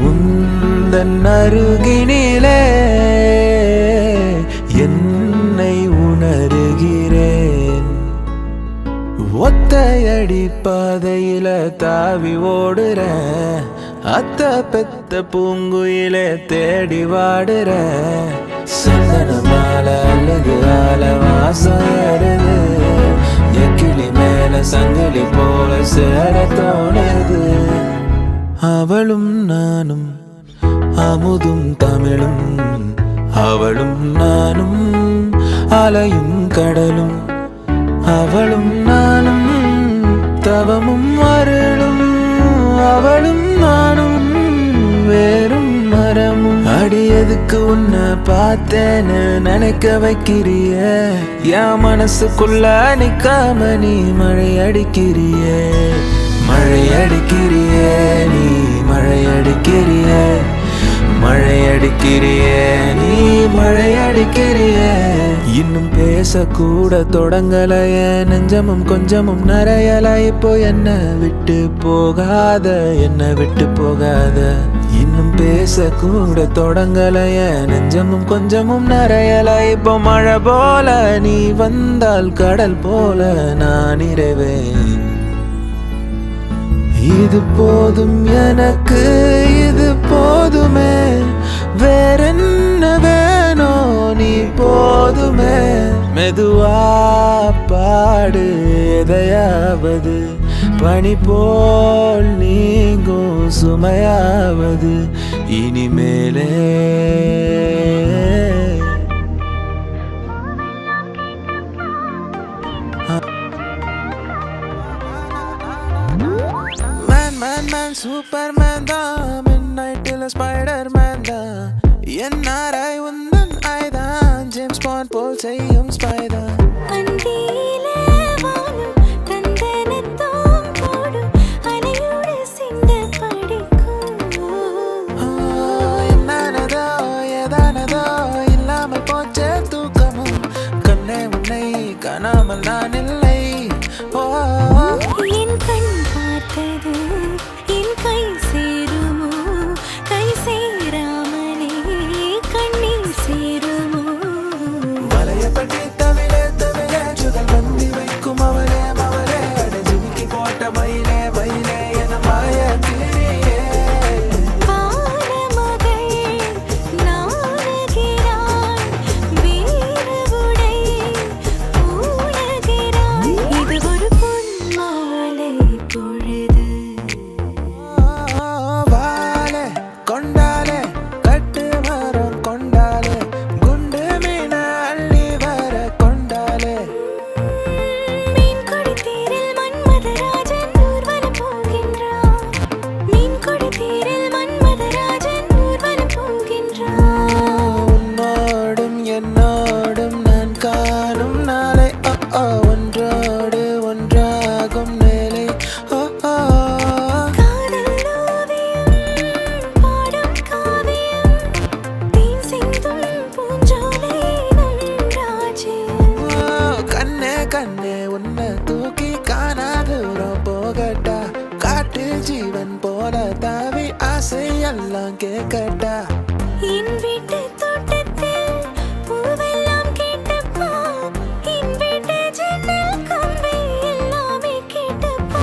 உந்தன் அருகினிலே என்னை உணர்கிறேன் ஒத்தையடி பாதையில தாவி ஓடுறேன் அத்த பெத்த பூங்குயில தேடி வாடுறேன் சந்தன மாலை அல்லது ஆல வாசம் ஏறுது எக்கிளி மேல சங்கிலி போல சேர தோணுது அவளும் நானும் அமுதும் தமிழும் அவளும் நானும் அலையும் கடலும் அவளும் நானும் தவமும் அருளும் அவளும் நானும் வேறும் மரமும் அடியதுக்கு உன்னை பார்த்தேன்னு நினைக்க வைக்கிறிய என் மனசுக்குள்ள நிக்காம நீ மழை அடிக்கிறிய மழை அடிக்கிறிய நீ மழை அடிக்கிறிய மழை அடிக்கிறிய நீ மழை அடிக்கிறிய இன்னும் பேசக்கூட தொடங்கலைய நெஞ்சமும் கொஞ்சமும் நிறையல இப்போ என்ன விட்டு போகாத என்ன விட்டு போகாத இன்னும் பேசக்கூட தொடங்கலைய நெஞ்சமும் கொஞ்சமும் நிறையல இப்போ மழை போல நீ வந்தால் கடல் போல நான் நிறைவேன் இது போதும் எனக்கு இது போதுமே வேறென்ன வேணோ நீ போதுமே மெதுவா பாடு எதையாவது பனி போல் நீங்கும் சுமையாவது இனிமேலே Man, Superman தான் மிட்நைட்டில் ஸ்பைடர்மேன் தான் என்ஆர்ஐ உந்தன் ஐதான் ஜேம்ஸ் பாண்ட் போல் செய்யும் ஸ்பைதான் அந்தியிலே வானம் தந்தனத்தோம் போடும் அலையோடு சிந்த படிக்கும் என்னானதோ ஏதானதோ இல்லாமல் போச்சே தூக்கமும் கண்ணே உன்னை காணாமல் நான் இல்லை என் கண் பார்த்தது என் கை சேருமோ கை சேராமலே கண்ணீர் சேருமோ வலையப்பட்டி தவிலே தவிலே சுதல் வந்தி வைக்கும் அவளே அவளே அடைஞ்சுமிக்கி போட்ட மயிலே மயிலே என மாய கிளியே வானமகள் நாணுகிறாள் வீரவுடை பூணுகிறாள் இது ஒரு பொன்மாலை பொழுது வாலே கொண்டாலே கட்டு மரம் கொண்டாலே குண்டு மீன அள்ளி வர கொண்டாலே மீன் கொடித்தீரில் மன்மதராஜன் ஊர்வலம் போகின்றான் மீன் கொடித்தீரில் மன்மதராஜன் ஊர்வலம் போகின்றான் உன்னோடும் என்னோடும் நான் காணும் நாளை ஒன்றோடு ஒன்றாகும் நேலை காதல் ஓவியம் பாடும் காவியம் தேன் சிந்தும் பூஞ்சோலை நம் ராஜ்யம் கண்ணே கண்ணே உன்னை தூக்கி காணாதூரம் போகட்டா காட்டில் ஜீவன் போல தாவி ஆசை எல்லாம் கேட்கட்டா என் வீட்டு தோட்டத்தில் பூவெல்லாம் கேட்டுப்பா என் வீட்டு ஜன்னல் கம்பி எல்லாமே கேட்டுப்பா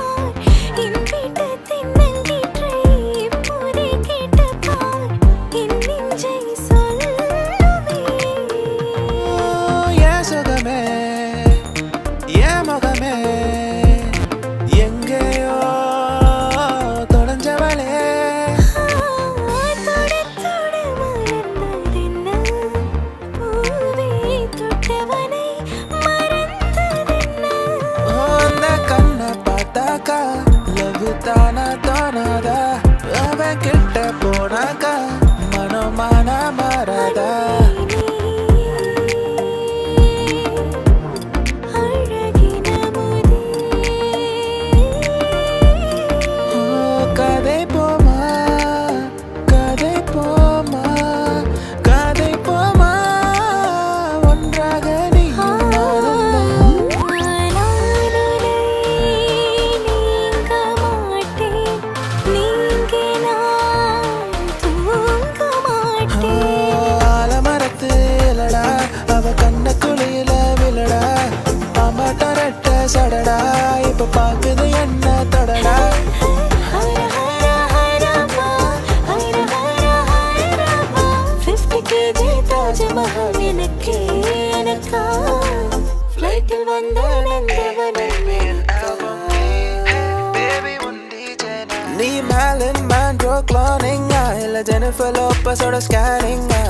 நீ மேலன் மேண்ட்ரோ க்ளோனிங்கா இல்ல ஜெனிஃபர் லோபஸோட ஸ்கேனிங்கா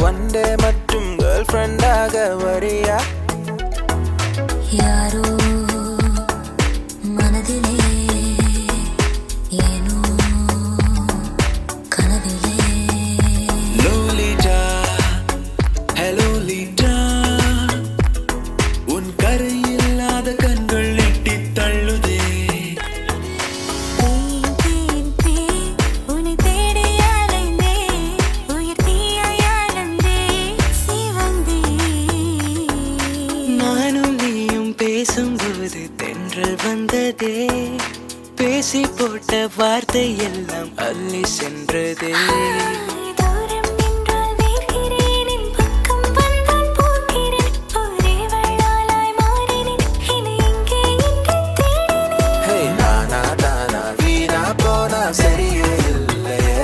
ஒன் டே மட்டும் கேர்ள் ஃப்ரெண்டாக வரியா யாரோ மனதிலே ஏனோ கனவிலே லோலிட்டா ஹலோலிட்டா உன் கரையில்லாத கண்கள் எட்டி தள்ளுதே உன்னை தேடி அலைந்தே உயிர் தீயாயாலந்தே சிவந்தே நானும் நீயும் பேசும்போது தென்றல் வந்ததே பேசி போட்ட வார்த்தை எல்லாம் அள்ளி சென்றதே தூரம் நின்றால் வேகிறேன் என் பக்கம் வந்தால் போகிறேன் ஒரே வள்ளாலாய் மாறினேன் என்னை எங்கே என்று தேடினேன் ஹே நானா தானா வீணா போனா சரியே இல்லையே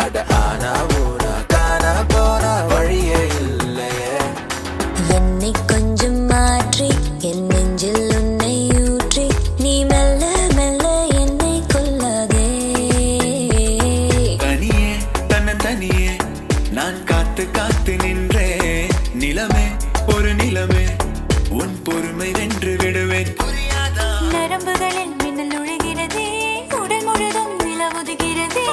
அட ஆனா ஊனா காணா போனா வழியே இல்லையே என்னை கொஞ்சம் மாற்றி என் நெஞ்சில் உன்னை ஊற்றி நீ மெல்ல மெல்ல என்னை கொல்லாதே தனியே தனியே நான் காத்து காத்து நின்றேன் நிலமே ஒரு நிலமே உன் பொறுமை வென்று விடுவேன் புரியாதா நரம்புகளில் மின்னல் நுழைகிறதே உடல் முழுதும் நிலவுதுகிறதே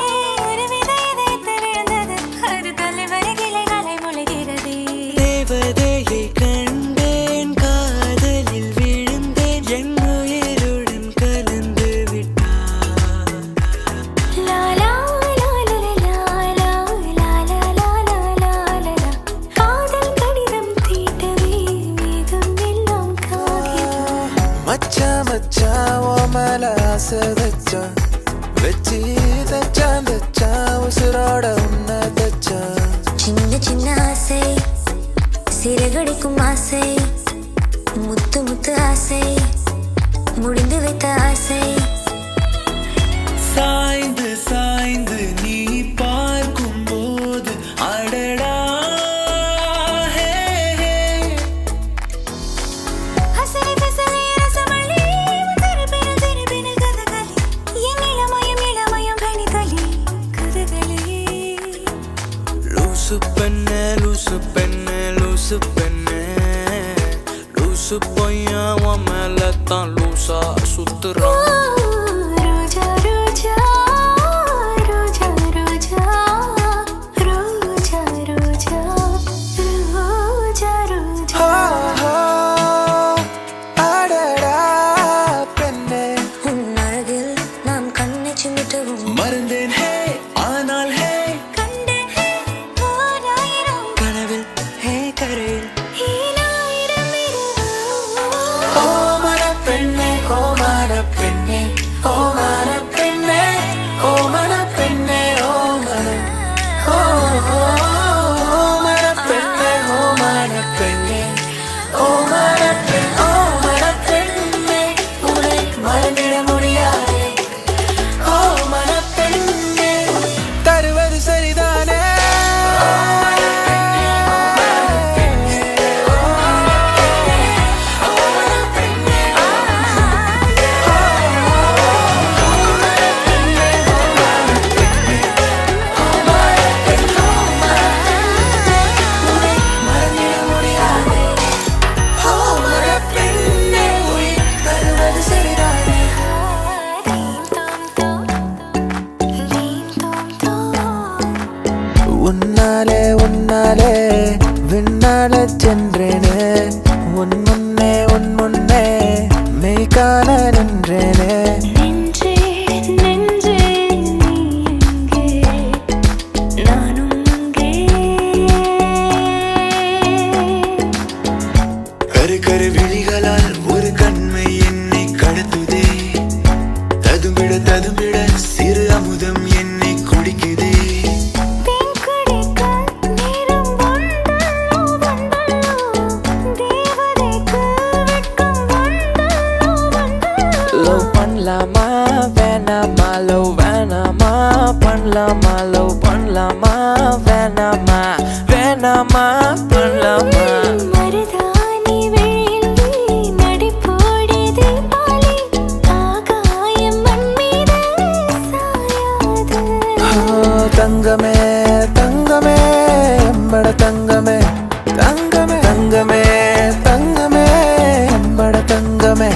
ஒரு வித இதயத்து விழுந்தது அது தலைவரை கிளைகளை முளைகிறதே தேவதையை கண்டேன் காதலில் விழுந்தேன் என் உயிருடன் கலந்து விட்டான் லா லா லா லா லா லா லா லா லா லா லா லா காதல் கடிதம் தீட்டவே மேகம் எல்லாம் காகிதம் மச்சான் மச்சான் ஓ மேல ஆசை வச்சான் வச்சு தச்சான் உசுரோட உன்னை தச்சான் சின்ன சின்ன ஆசை சிறகடிக்கும் ஆசை முத்து முத்து ஆசை முடிந்து வைத்த ஆசை சாய்ந்து சாய்ந்து நீ பார்க்கும் போது அடடா ஹே, ஹே. ஹசரி பசரி ரசமல்லி திருப்பினல் கதகளி என் இளமயம் கணிகளி கதகளி லூசு பெண்ணே லூசு பெண்ணே லூசு பெண்ணே லூசு பையன் உன் மேல தான் லூசா சுத்துறான் ரோஜா ரோஜா ரோஜா ரோஜா ரோஜா ரோஜா ரோஜா ரோஜா ஹோ, ஹோ, அடடா பெண்ணே உன் அழகில் நாம் கண்ணை சிமிட்டவும் மறந்தேன் ஹே ஆனால் ஹே கண்டேன் ஓராயிரம் கனவில் ஹே கரையில் ஈராயிரம் இரவு ஓ மனப்பெண்ணே ஓ மனப்பெண்ணே ஓ மனப்பெண்ணே ஓ மனப்பெண்ணே ஓ மன ஓ ஓ மனப்பெண்ணே ஓ மனப்பெண்ணே ஓ மனப்பெண் ஓ மனப்பெண்ணே உன்னை மறந்திட முடியாதே ஓ மனப்பெண்ணே தருவது சரிதானே மறந்திட முடியாதே ஓ மனப்பெண்ணே உயிர் தருவது சரிதானே உன்னாலே உன்னாலே விண்ணால சென்றேனே உன் முன்னே மெய் காண நின்றேனே நெஞ்சே நெஞ்சே நீ எங்கே நானும் அங்கே கரு கரு விழிகளால் ஒரு கண்மை என்னை கடத்துதே ததும்பிட சிறு அமுதம் என்னை குடிக்குதே தேன் குடிக்க நேரம் வந்தல்லோ வந்தல்லோ தேவதைக்கு வெட்கம் வந்தல்லோ வந்தல்லோ லவ் பண்ணலாமா வேணாமா லவ் வேணாமா பண்ணலாமா லவ் பண்ணலாமா வேணாமா வேணாமா பண்ணலாமா மருதாணி விழியில் நீ நடிப்போ போதுமே.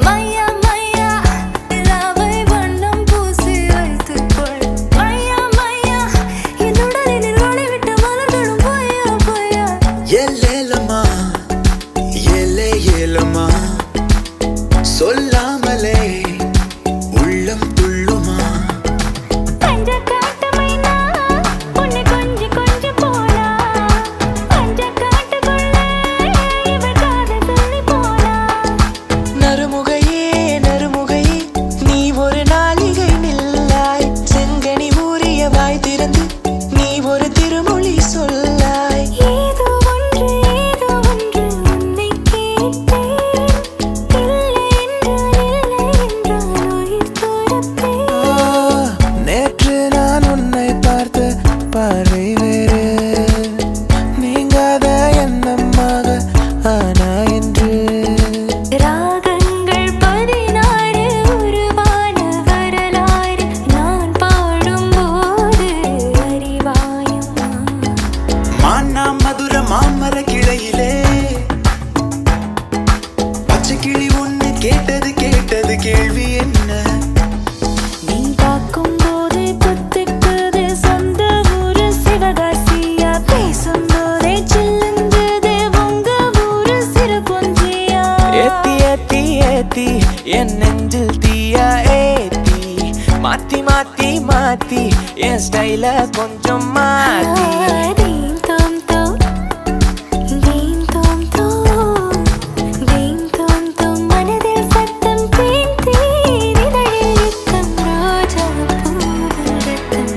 மையா மையா நிலாவை வண்ணம் பூசி வைத்துக்கொள். மையா மையா என் உடலினில் ஒளிவிட்ட மலர்களும் பொய்யா பொய்யா. ஏலேலமா ஏலே ஏலமா சொல்லாமலே உள்ளம் துள்ளுமா. பஞ்ச காட்டு மைனா உன்னை கொஞ்சி கொஞ்சி போனா. பஞ்ச காட்டுக்குள்ளே இவள் காதல் சொல்லி போனா. நறுமுகையே நறுமுகையே நீ ஒரு நாளிகை நில்லாய். செங்கனி ஊறிய வாய் திறந்து நீ ஒரு திருமொழி சொல்லாய். ஏதோ ஒன்று உன்னை கேட்டேன். இல்லை என்றால் உயிர் துறப்பேன். நேற்று நான் உன்னை பார்த்த பார்வை வேறு, நீங்காத எண்ணமாக ஆனா என்று. ராகங்கள் 16 உருவான வரலாறு நான் பாடும்போது அறிவாயுமா. மானா மதுர மாமர கிளையிலே பச்சை கிளி ஒண்ணு கேட்டது கேட்டது கேள்வி என்ன. நீ பார்க்கும்போது புத்துக்குது சொந்த ஊரு சிவகாசியா. பேசும்போதே சில்லுங்குது உங்க ஊரு சிறுபொஞ்சியா. ஏத்தி ஏத்தி ஏத்தி என் நெஞ்சில் தீயா ஏத்தி, மாத்தி மாத்தி மாத்தி என் ஸ்டைல கொஞ்சம் மாத்தி. தீம் தோம் தோம் தீம் தோம் தோம் தீம் தோம் தோம் மனதில் சத்தம் தேன் தேன் இதழில் யுத்தம் ரோஜா பூவில் ரத்தம்.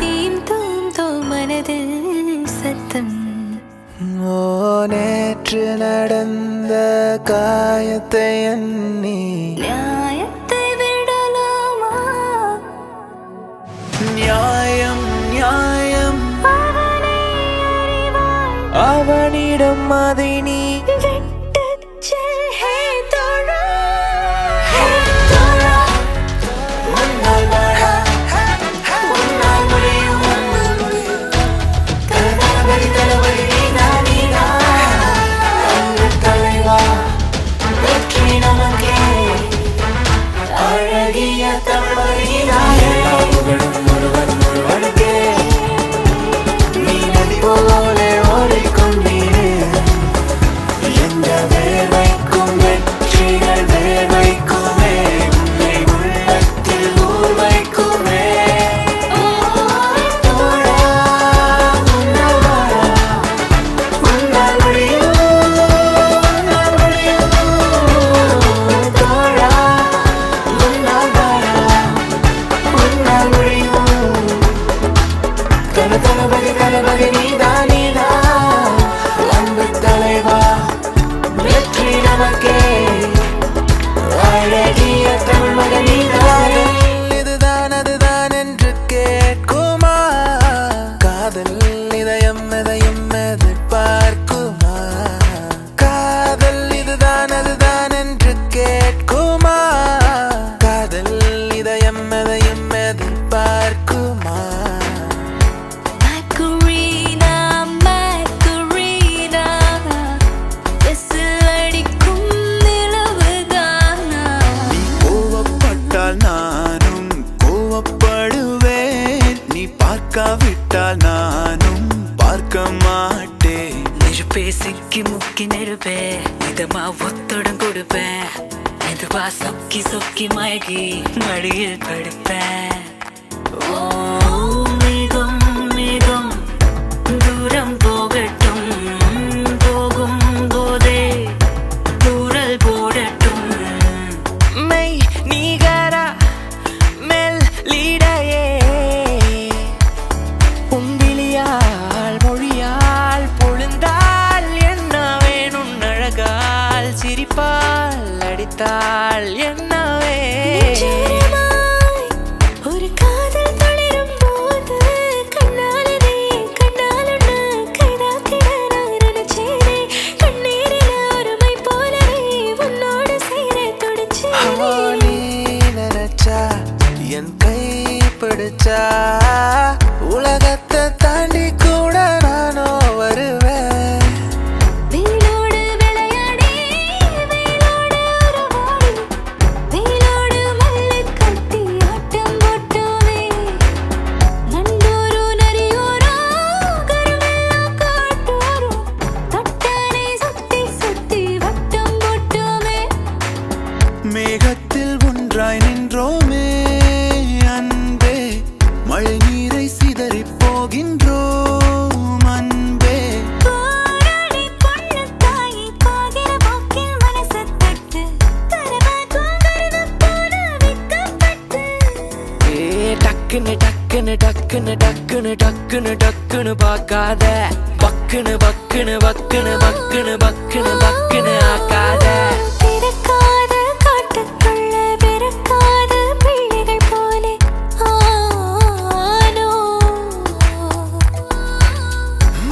தீம் தோம் தோம் மனதில் சத்தம். ஓ நேற்று நடந்த காயத்தை எண்ணி நியாயத்தை விடலாமா. நியாயம் நியாயம் அவனை அறிவாய் அவனிடம் அதை நீ விட்டுச் செல். ஹே தோழா ஹே தோழா முன்னால் வாழா முன்னால் முடியும் தளபதி தளபதி நீதான் நீதான் அந்த தலைவா வெற்றி நமக்கே அழகிய தளபதி நீதானே. ஒருவன் ஒருவனுக்கே நீ நதி போல ஓடிக்கொண்டீரே. எந்த வேர்வைக்கும் வெற்றிகள் வேர்வைக்குமே உன்னை உள்ளத்தில் ஊர் வைக்குமே. தோழா முன்னால் வாழா முன்னால் முடியும் முன்னால் முடியும். தோழா முன்னால் வாழா முன்னால் முடியும். தளபதி தளபதி நீதான் நீதான் அன்பு தலைவா வெற்றி நமக்கே அழகிய தமிழ் மகன் நீதானே. இதுதான் அதுதான் என்று கேட்குமா காதல் இதயம் எதையும் எதிர்பார்க்குமா. காதல் இதுதான் அதுதான் என்று கேட்குமா. காதல் இதயம் எதையும் எதிர்பார்க்குமா. Macarena, Macarena, விசில் அடிக்கும் நிலவுதானா. நீ கோவப்பட்டால் நானும் கோவப்படுவேன். நீ பார்க்காவிட்டால் நானும் பார்க்க மாட்டேன். நெருப்பே சிக்கி முக்கி நெருப்பே இதமா ஒத்தடம் கொடுப்பேன். மெதுவா சொக்கி சொக்கி மயகி மடியில் படுப்பேன். ஓ மேகம் மேகம் தூரம் போகட்டும் போகும் போதே தூரல் போடட்டும். மெய் நீகரா மெல் லீடையே உம்பிலியால் மொழியால் பொழுந்தால் என்ன வேணும் அழகால் சிரிப்பால் அடித்தால் என்னவே. நிச்சயமாய் ஒரு காதல் தளிரும் போது கண்ணாலனே கண்ணாலன்னு கைதாக்கிட நான் நினைச்சேனே. கண்ணீரில் ஒருமை போலவே உன்னோடு சேர துடிச்சேனே. நீ நினைச்சா என் கை பிடிச்சா உலகத்தை தாண்டி கூட நானோ வருவேன். வீணோடு விளை டக்குன்னு டக்குன்னு டக்குன்னு டக்குன்னு டக்குன்னு டக்குன்னு பார்க்காத பக்குன்னு பக்குன்னு பக்குன்னு பக்குன்னு பக்குன்னு பக்குன்னு ஆக்காத பிறக்காத காட்டுக்குள்ள பிறக்காத பிள்ளைகள் போலே ஆனோ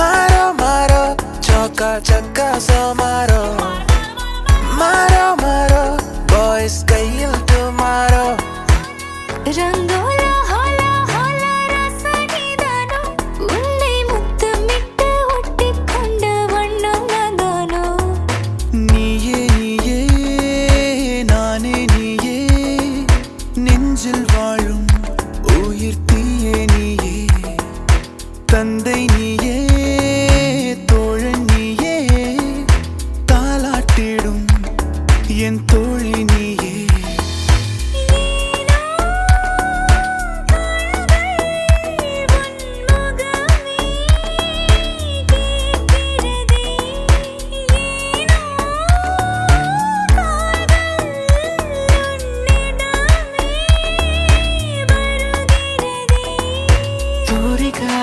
மாறோ மாறோ சோக்கா சக்கா சோ மாறோ மாறோ மாறோ பாய்ஸ் கையில் டுமாரோ ரங்கோலா ஹோலா ஹோலா ரசனிதானோ உன்னை முத்தமிட்டு ஒட்டிக்கொண்ட வண்ணம் நான்தானோ நீயே நீயே நானே நீயே நெஞ்சில் வாழும் உயிர் தீயே நீயே தந்தை நீயே தோழன் நீயே தாலாட்டிடும் என் தோழி நீயே தூரிகா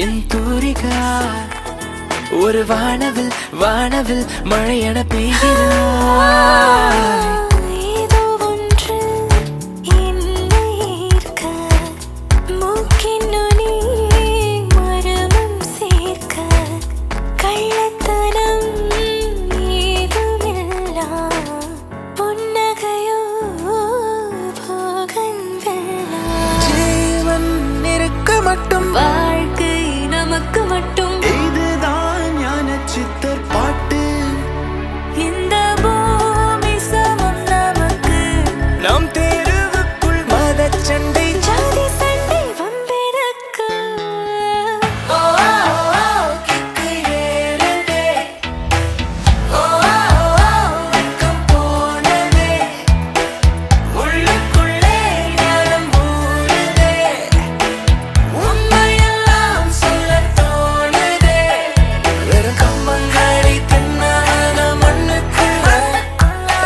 என் தூரிகா ஒரு வானவில் வானவில் மழையென பெய்கிறாய் ஏதோ ஒன்று என்னை ஈர்க்க மூக்கின் நுனி மரமும் சேர்க்க கள்ளத்தனம் ஏதுமில்லா புன்னகையோ போகன் வெல்லா ஜீவன் இருக்க மட்டும் வாழ்க்கை நமக்கு மட்டும் இதுதான் ஞான சித்தர் பாட்டு இந்த பூமி சமம் நமக்கு நம் தெருவுக்குள் மதச்சண்டை ஜாதி சண்டை வம்பெருக்கு கிக்கு ஏறுதே வெக்கம் போனதே உள்ளுக்குள்ளே ஞானம் ஊறுதே உண்மையெல்லாம் சொல்ல தோணுதே வெறும் கம்பங்களை தின்னான மண்ணுக்குள்ள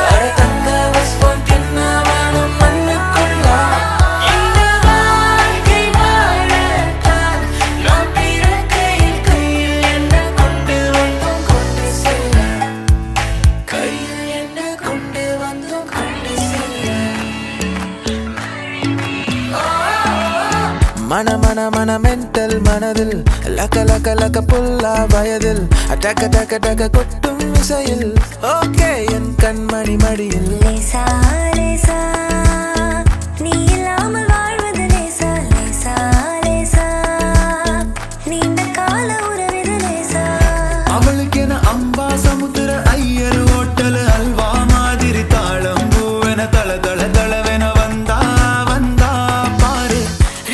அட தங்க வஸ்பம் தின்னான மண்ணுக்குள்ள இந்த வாழ்க்கை வாழத்தான் நாம் பிறக்கையில் கையில் என்ன கொண்டு வந்தோம் கொண்டு செல்ல கையில் என்ன கொண்டு வந்தோம் கொண்டு செல்ல மன மன மன மென்டல் மனதில் லக்க லக்க லக்க புல்லா வயதில் டக்க டக்க டக்க கொட்டும் இசையில் ஓகே என் கண்மணி மடியில் லேசா லேசா நீ இல்லாமல் வாழ்வது லேசா லேசா லேசா நீண்ட கால உறவிது லேசா அவளுக்கு என அம்பா சமுத்திர ஐயர் ஹோட்டல் அல்வா மாதிரி தாளம் பூவென தள தள தளவென வந்தா வந்தா பாரு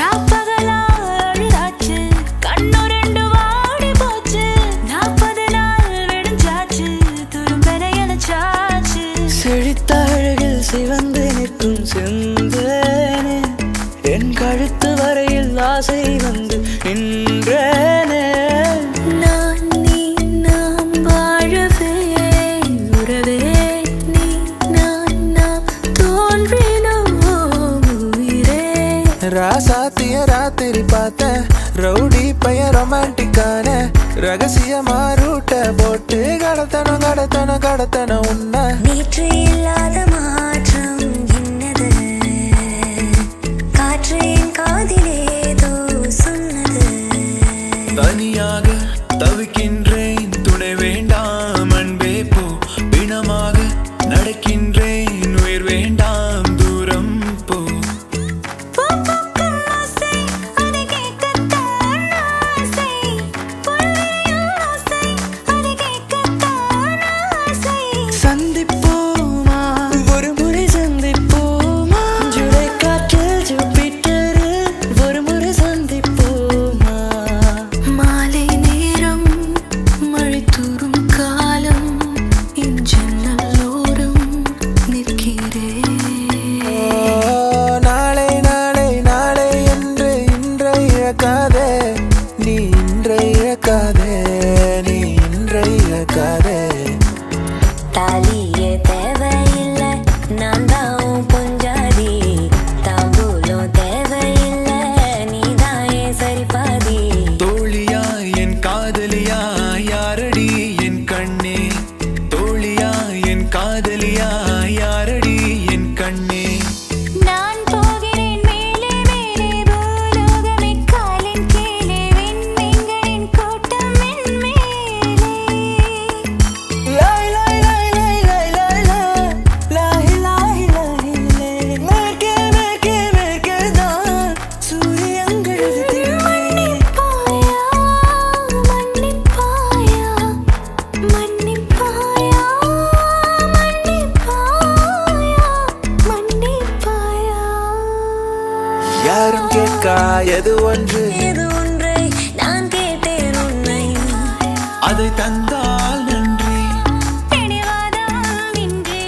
ராப்பகலா அழுதாச்சு கண்ணு ரெண்டு வாடி போச்சு 40 நாள் விடிஞ்சாச்சு துரும்பென எனச்சாச்சு செழித்த அழகில் சிவந்து நிற்கும் செந்தேனே என் கழுத்து வரையில் ஆசை வந்து நின்றேனே நான் நீ நாம் வாழவே உறவே நீ நாம் தோன்றினோம் உயிரே ராசாத்திய ராத்திரி பார்த்த ரவுடி பைய ரொமான்டிக்கான ரகசியமா ரூட்ட போட்டு கடத்தணும் கடத்தணும் கடத்தணும் உன்னை நேற்று இல்லாத மாற்றம் என்னது காற்று என் காதிலேதோ சொன்னது தனியாக தவிக்கின்றேன் துணை வேண்டாம் அன்பே போ பிணமாக நடக்கின்றேன் உயிர் வேண்டாம் தூரம் போ பூக்கும் ஆசை அதை கேட்கத்தான் ஆசை பொழியும் ஆசை அதை கேட்கத்தான் ஆசை சந்திப்போமா ஒரு முறை சந்திப்போமா ஜூலை காற்றில் ஜூபிட்டர் ஒரு முறை சந்திப்போமா மாலை நேரம் மழை தூறும் காலம் என் ஜன்னலோரம் நிற்கிறேன் நாளை நாளை நாளை என்று இன்றை இழக்காதே நீ இன்றை இழக்காதே நீ இன்றை இழக்காதே தாலியே தேவையில்லை நான் தான் பொஞ்சாதி தாம்பூலம் தேவை எது ஒன்று இது ஒன்றை நான் கேட்டேன் உன்னை அதை தந்தால் நன்றி பிடிவாதமின்றி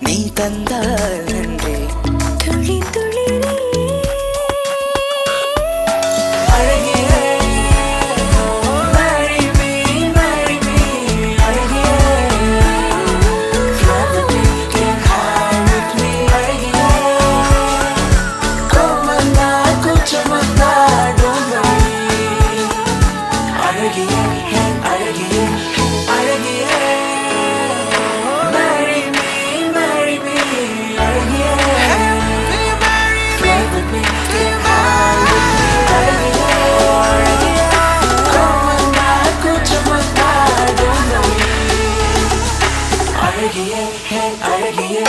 நீ தந்தால் நன்றி துளி துளி அழகியே marry me அழகியே Fly with me, get high with me அழகியே கோமந்தா குச்சமுத்தா don't worry அழகியே அழகியே அழகியே marry me அழகியே Fly with me, get high with me அழகியே கோமந்தா குச்சமுத்தா don't worry அழகியே அழகியே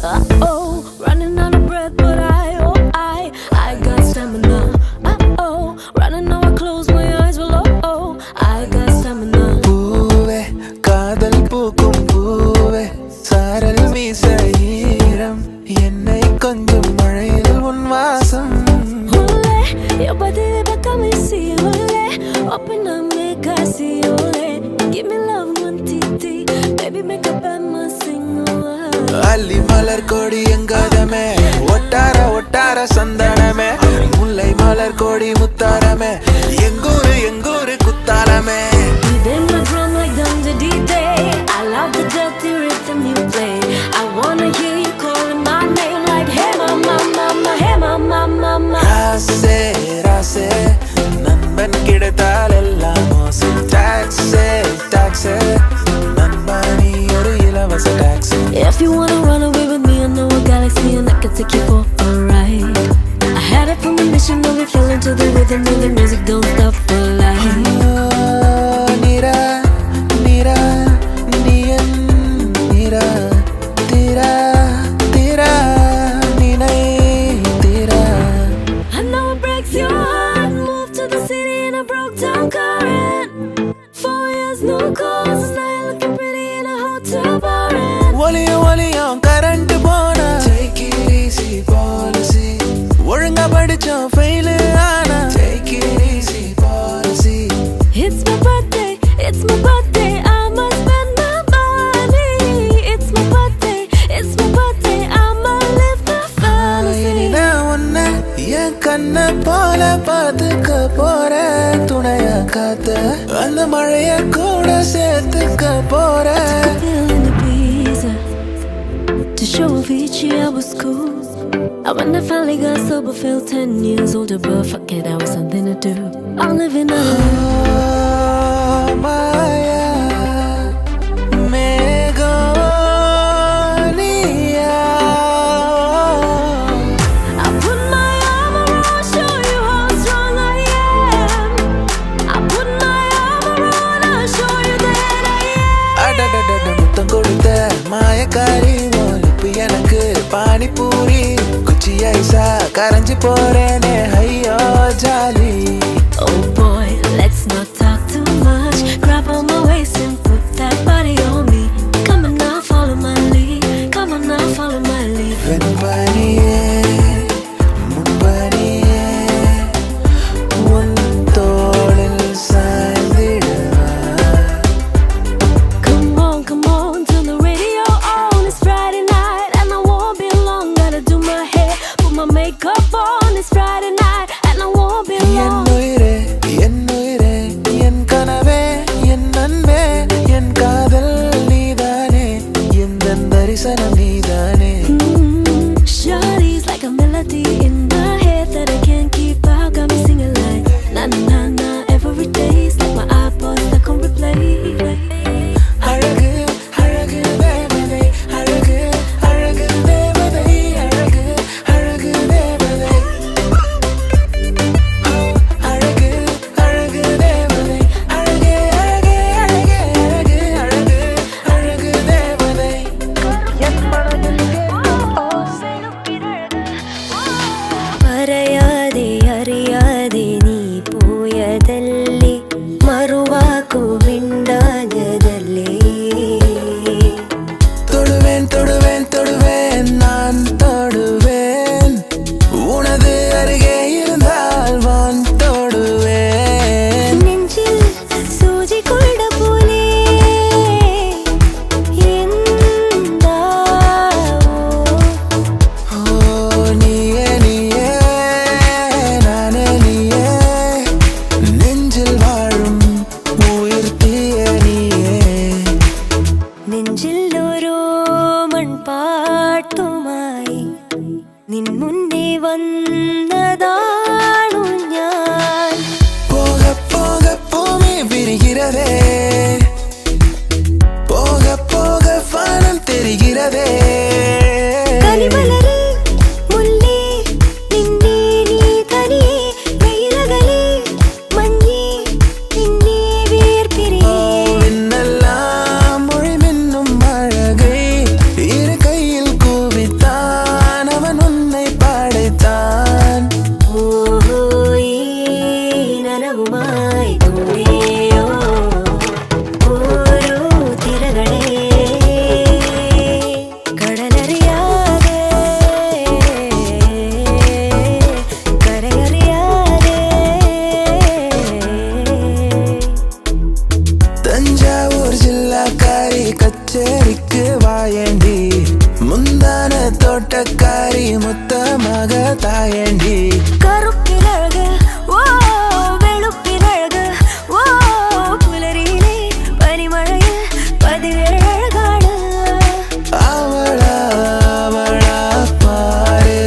Uh-oh, running out of breath, but I got stamina. Uh-oh, running out of close my eyes, well, oh, I got stamina. பூவே காதல் பூக்கும் பூவே சாரல் வீச ஈரம் என்னை கொஞ்சம் மழையில் உன் வாசம் Ole, your body back on me, see, ole, open up, make I see, ole, give me love, one titi, baby, make up, I'm a single. அள்ளி மலர் கொடி எங்காதமே ஒட்டார ஒட்டார சந்தனமே முல்லை மலர் கொடி முத்தாரமே எங்கூரு குத்தாரமே You did my drum like Dr. DJ. I love the dirty rhythm you play. I wanna hear you calling my name like hey mama, mama, hey mama, mama. ராசே ராசே நண்பன் கிடைத்தால் எல்லாம் மோசம் டாக்ஸே நண்பா நீ ஒரு இலவச taxi If you wanna run away with me, I know a galaxy and I can take you for a ride. I had a premonition that we fell into the rhythm and the music don't stop for life. நீரா நீரா நீயன் நீரா தீரா தீரா நீனை தீரா I know it breaks your heart. Moved to the city in a broke down car. And 4 years, no calls. Now you're looking pretty in a hotel bar. And ஒலியும் கரண்ட் போனா take it easy policy ஒழுங்கா படிச்சோம் ஃபெயில் ஆனா take it easy policy it's my birthday, it's my birthday. I must spend my money. It's my birthday, it's my birthday. I'ma live my fantasy. நான் உன்னை என் கண்ணை போல பார்த்துக்க போறேன் துணையா காத்த அந்த மழைய கூட சேர்த்துக்க போறேன் Feeling the breeze to show Avicii I was cool. And when I finally got sober, felt 10 years older, but fuck it, that was something to do. I'm living a Maya மேகோனியா I put my arm around, show you how strong I am. I put my arm around, I'll show you that I am. அடடடட முத்தம் கொடுத்த மாயக்காரி மோலிப்பு எனக்கு பானிபூரி குச்சி ஐசா கரைஞ்சு போறேனே ஐயோ jolly Oh boy, let's not talk too much. Grab on my waist and put that body on me. Come on now, follow my lead. Come on now, follow my lead. வெண்பனியே முன்பனியே உன் தோளில் சாய்ந்திடவா Come on, turn the radio on. It's Friday night and I won't be long. Gotta do my hair, put my makeup on. It's Friday night and I won't be long. என் உயிரே என் கனவே என் அன்பே என் காதல் நீதானே எந்த தரிசனம் நீதானே Shawty's like a melody in my head that I can't keep out. Got me singing like na na na na every day. It's like my iPod stuck on replay. அழகு அழகு தேவதை அழகு அழகு தேவதை அழகு அழகு தேவதை നിൻ മുന്നേ വന്നതാണു ഞാൻ. போக போக பூமி விரிகிறதே, போக போக வானம் தெரிகிறதே. കനിമലരേ മുല്ലേ നിന്നെ നീ തനിയേ വെയിലകലേ മഞ്ഞേ നിന്നെ വേർപിരിയേ. மின்னெல்லாம் மொழி மின்னும் அழகை இரு கையில் கூவித்தான் அவன் உன்னை படைத்தான். ഓഹോ ഈ നനവുമായി കൂടിയോ ഓരോ തിരകളെ കടലറിയാതെ കരയറിയാതെ. தஞ்சாவூர் ஜில்லாக்காரி கச்சேரிக்கு வாயண்டி, முந்தான தோட்டக்காரி முத்தமாக தாயண்டி. കറുപ്പിനഴക് ഓ വെളുപ്പിനഴക് ഓ പുലരിയിലെ പനിമഴയിൽ പതിവേഴഴകാണ്. அவளா அவளா பாரு,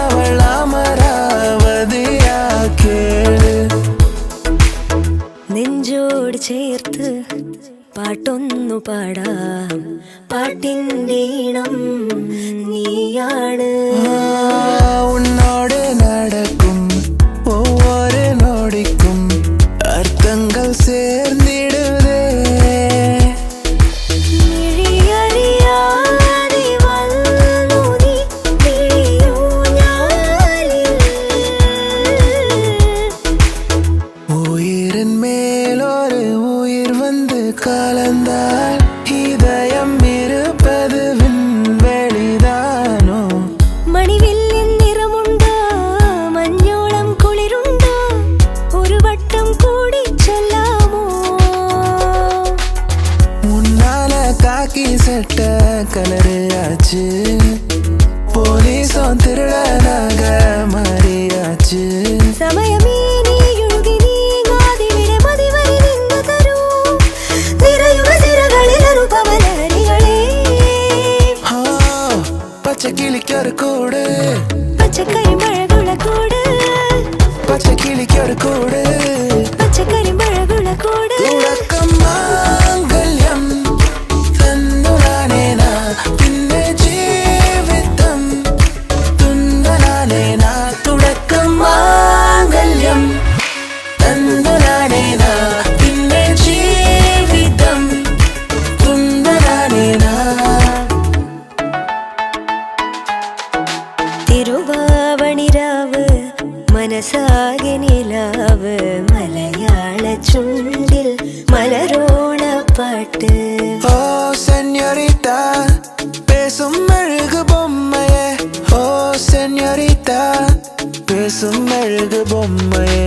அவள் அமராவதியா கேளு. നെഞ്ചോട് ചേർത്ത് പാട്ടൊന്നു പാടാം, പാട്ടിൻ്റെ ഈണം നീയാണ്. உன்னோடு நடக்கும் ஒவ்வொரு நொடிக்கும் அர்த்தங்கள் சேர்ந்திடுதே. മിഴിയറിയാതെ വന്നു നീ മിഴിയൂഞ്ഞാലിൽ. உயிரின் மேலொரு உயிர் வந்து கலந்தால் இதயம் இருப்பது விண்வெளிதானோ. മണിവില്ലിൻ നിറമുണ്ടോ മഞ്ഞോളം കുളിരുണ്ടോ ഒരു വട്ടം കൂടി ചൊല്ലാമോ. முன்னால காக்கி சட்ட கலரு ஆச்சு, போலீஸும் திருடனாக மாறியாச்சு. സമയമേ നീയൊഴുകി നീങ്ങാതിവിടെ മതിവരെ നിന്നു തരൂ നിറയുക സിരകളിൽ അനുപമലഹരികളെ. ஆ, பச்சை கிளிக்கொரு கூடு, പച്ചക്കരിമ്പഴകുള കൂട് பச்சை கிளிக்கொரு கூடு. പച്ചക്കരിമ്പഴകുള കൂട്. തുടക്കം മാംഗല്യം തന്നുനാനേനാ, പിന്നെ ജീവിതം തുന്നനാനേനാ. തുടക്കം മാംഗല്യം തന്നുനാനേനാ, പിന്നെ ജീവിതം തുന്നനാനേനാ. തിരുവാവണിരാവ് മനസാകെ നിലാവ് മലയാള ചുണ്ടിൽ മലരോണ പാട്ട്. ஓ சென்யோரிட்டா பேசும் அழகு பொம்மையே, ஓ சென்யோரிட்டா பேசும் அழகு பொம்மையே.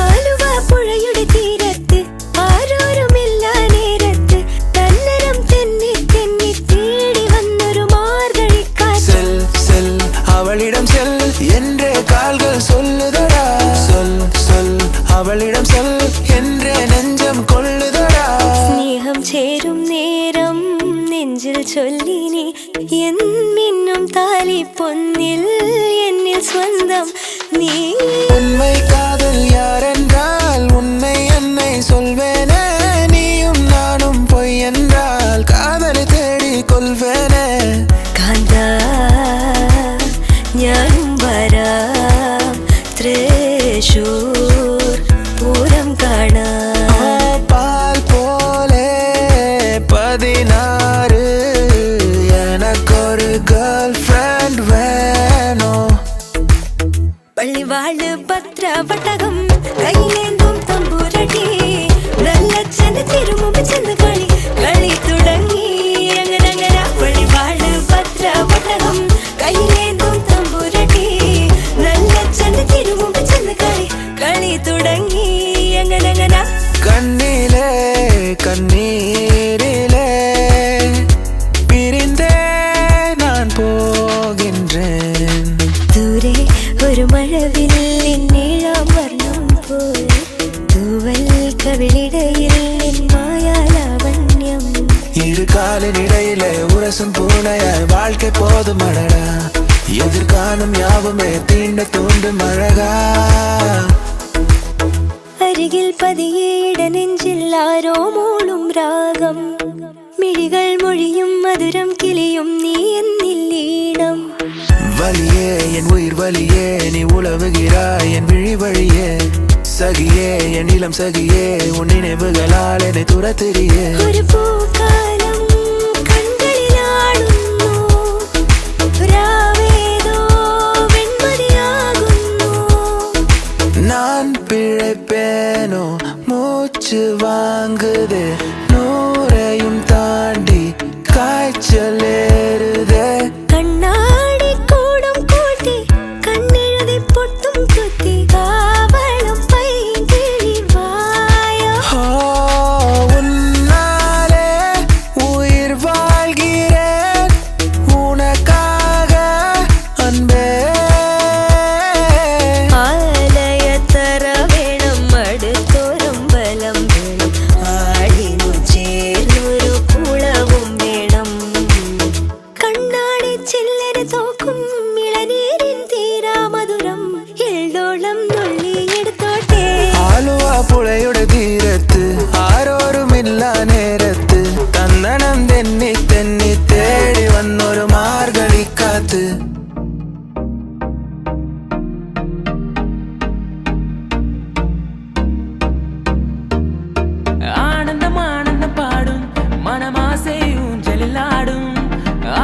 ആലുവ പുഴയുടെ തീരത്ത് ആരോരുമില്ല നേരത്ത് തന്നരം തെന്നി തെന്നി തേടി വന്നൊരു മാർഗഴിക്കാറ്റ്. செல் செல் அவளிடம் செல் என்றே கால்கள் சொல்லுதடா, சொல் சொல் அவளிடம் செல் என்றே நெஞ்சம் கொள்ளுதடா. സ്നേഹം ചേരും നേരം നെഞ്ചിൽ ചൊല്ലിനി എന്നും താലി പൊന്നിൽ എന്നിൽ സ്വന്തം നീ. உண்மை காதல் யாரென்றால் உன்னை என்னை சொல்வேனே, நீயும் நானும் பொய் என்றால் காதலை தேடி கொள்வேனே. കാന്താ ഞാനും വരാം തൃശൂർ പൂരം കാണാം. பால் போலே 16 எனக்கொரு கேர்ள் ஃப்ரெண்ட் வேணும். പള്ളിവാള് പത്രവട്ടകം കയ്യിലേന്തും തമ്പുരടി നല്ലച്ഛന്റെ തിരുമുമ്പ് ചെന്ന് കളി കളി തുടങ്ങി. അങ്ങനെ പള്ളിവാള് പത്രവട്ടകം കയ്യിലേന്തും തമ്പുരടി നല്ലച്ഛന്റെ തിരുമുമ്പ് ചെന്ന് കളി കളി തുടങ്ങി. അങ്ങനെ கண்ணிலே கண்ணீரிலே பிரிந்தே நான் போகின்றேன். ദൂരെ ഒരു മഴവില്ലിൻ നീളം വർണ്ണം പോലെ തൂവൽ കവിളിടയിൽ மாயாலாவண்யம். இரு காலின் இடையிலே உரசும் பூனையாய் வாழ்க்கை போதுமடடா. வானம் யாவுமே தீண்ட தூண்டும் அழகா அருகில் பதியேட நெஞ்சில் ஆரோ மூளும் ராகம் மிழிகள் மொழியும் மதுரம் கிளியும் நீ என்னில் ஈனம் வலியே என் உயிர் வலியே நீ உலவுகிறாய் என் விழி வழியே சகியே என் இளம் சகியே உன் நினைவுகளால் என்னை துரத்திரியே ஒரு பூக்காலம் கண்களில் ஆடுன்னோ ராவேதோ வெண்மதியாகுன்னோ நான் பிழைப்பேனோ மூச்சு வாங்குதே நூறையும் தாண்டி காய்ச்சல் ஏறுதே கண்ணாடி கூடம் கூட்டி கண்ணெழுதி பொட்டும் குத்தி காவலும் பைங்கிழி வாயா உன்னாலே உயிர் வாழ்கிறேன் உனக்காக அன்பே ஆலய தர வேணும் அடுத்தோறும் பலம் வேணும் ஆடினும் சேர்ந்தொரு புலவும் வேணும் கண்ணாடி சில்லறை தோக்கும் இளநீரின் தீரா மதுரம் எல்லோளம் நொள்ளி எடுத்தோட்டே ആലുവ പുഴയുടെ തീരത്ത് ആരോരുമില്ല നേരത്ത് തന്നണം തെന്നി തെന്നി തേടി വന്നൊരു മാർഗഴിക്കാത്ത് ஆனந்தம் ஆனந்தம் பாடும் மனமாசை ஊஞ்சலில் ஆடும்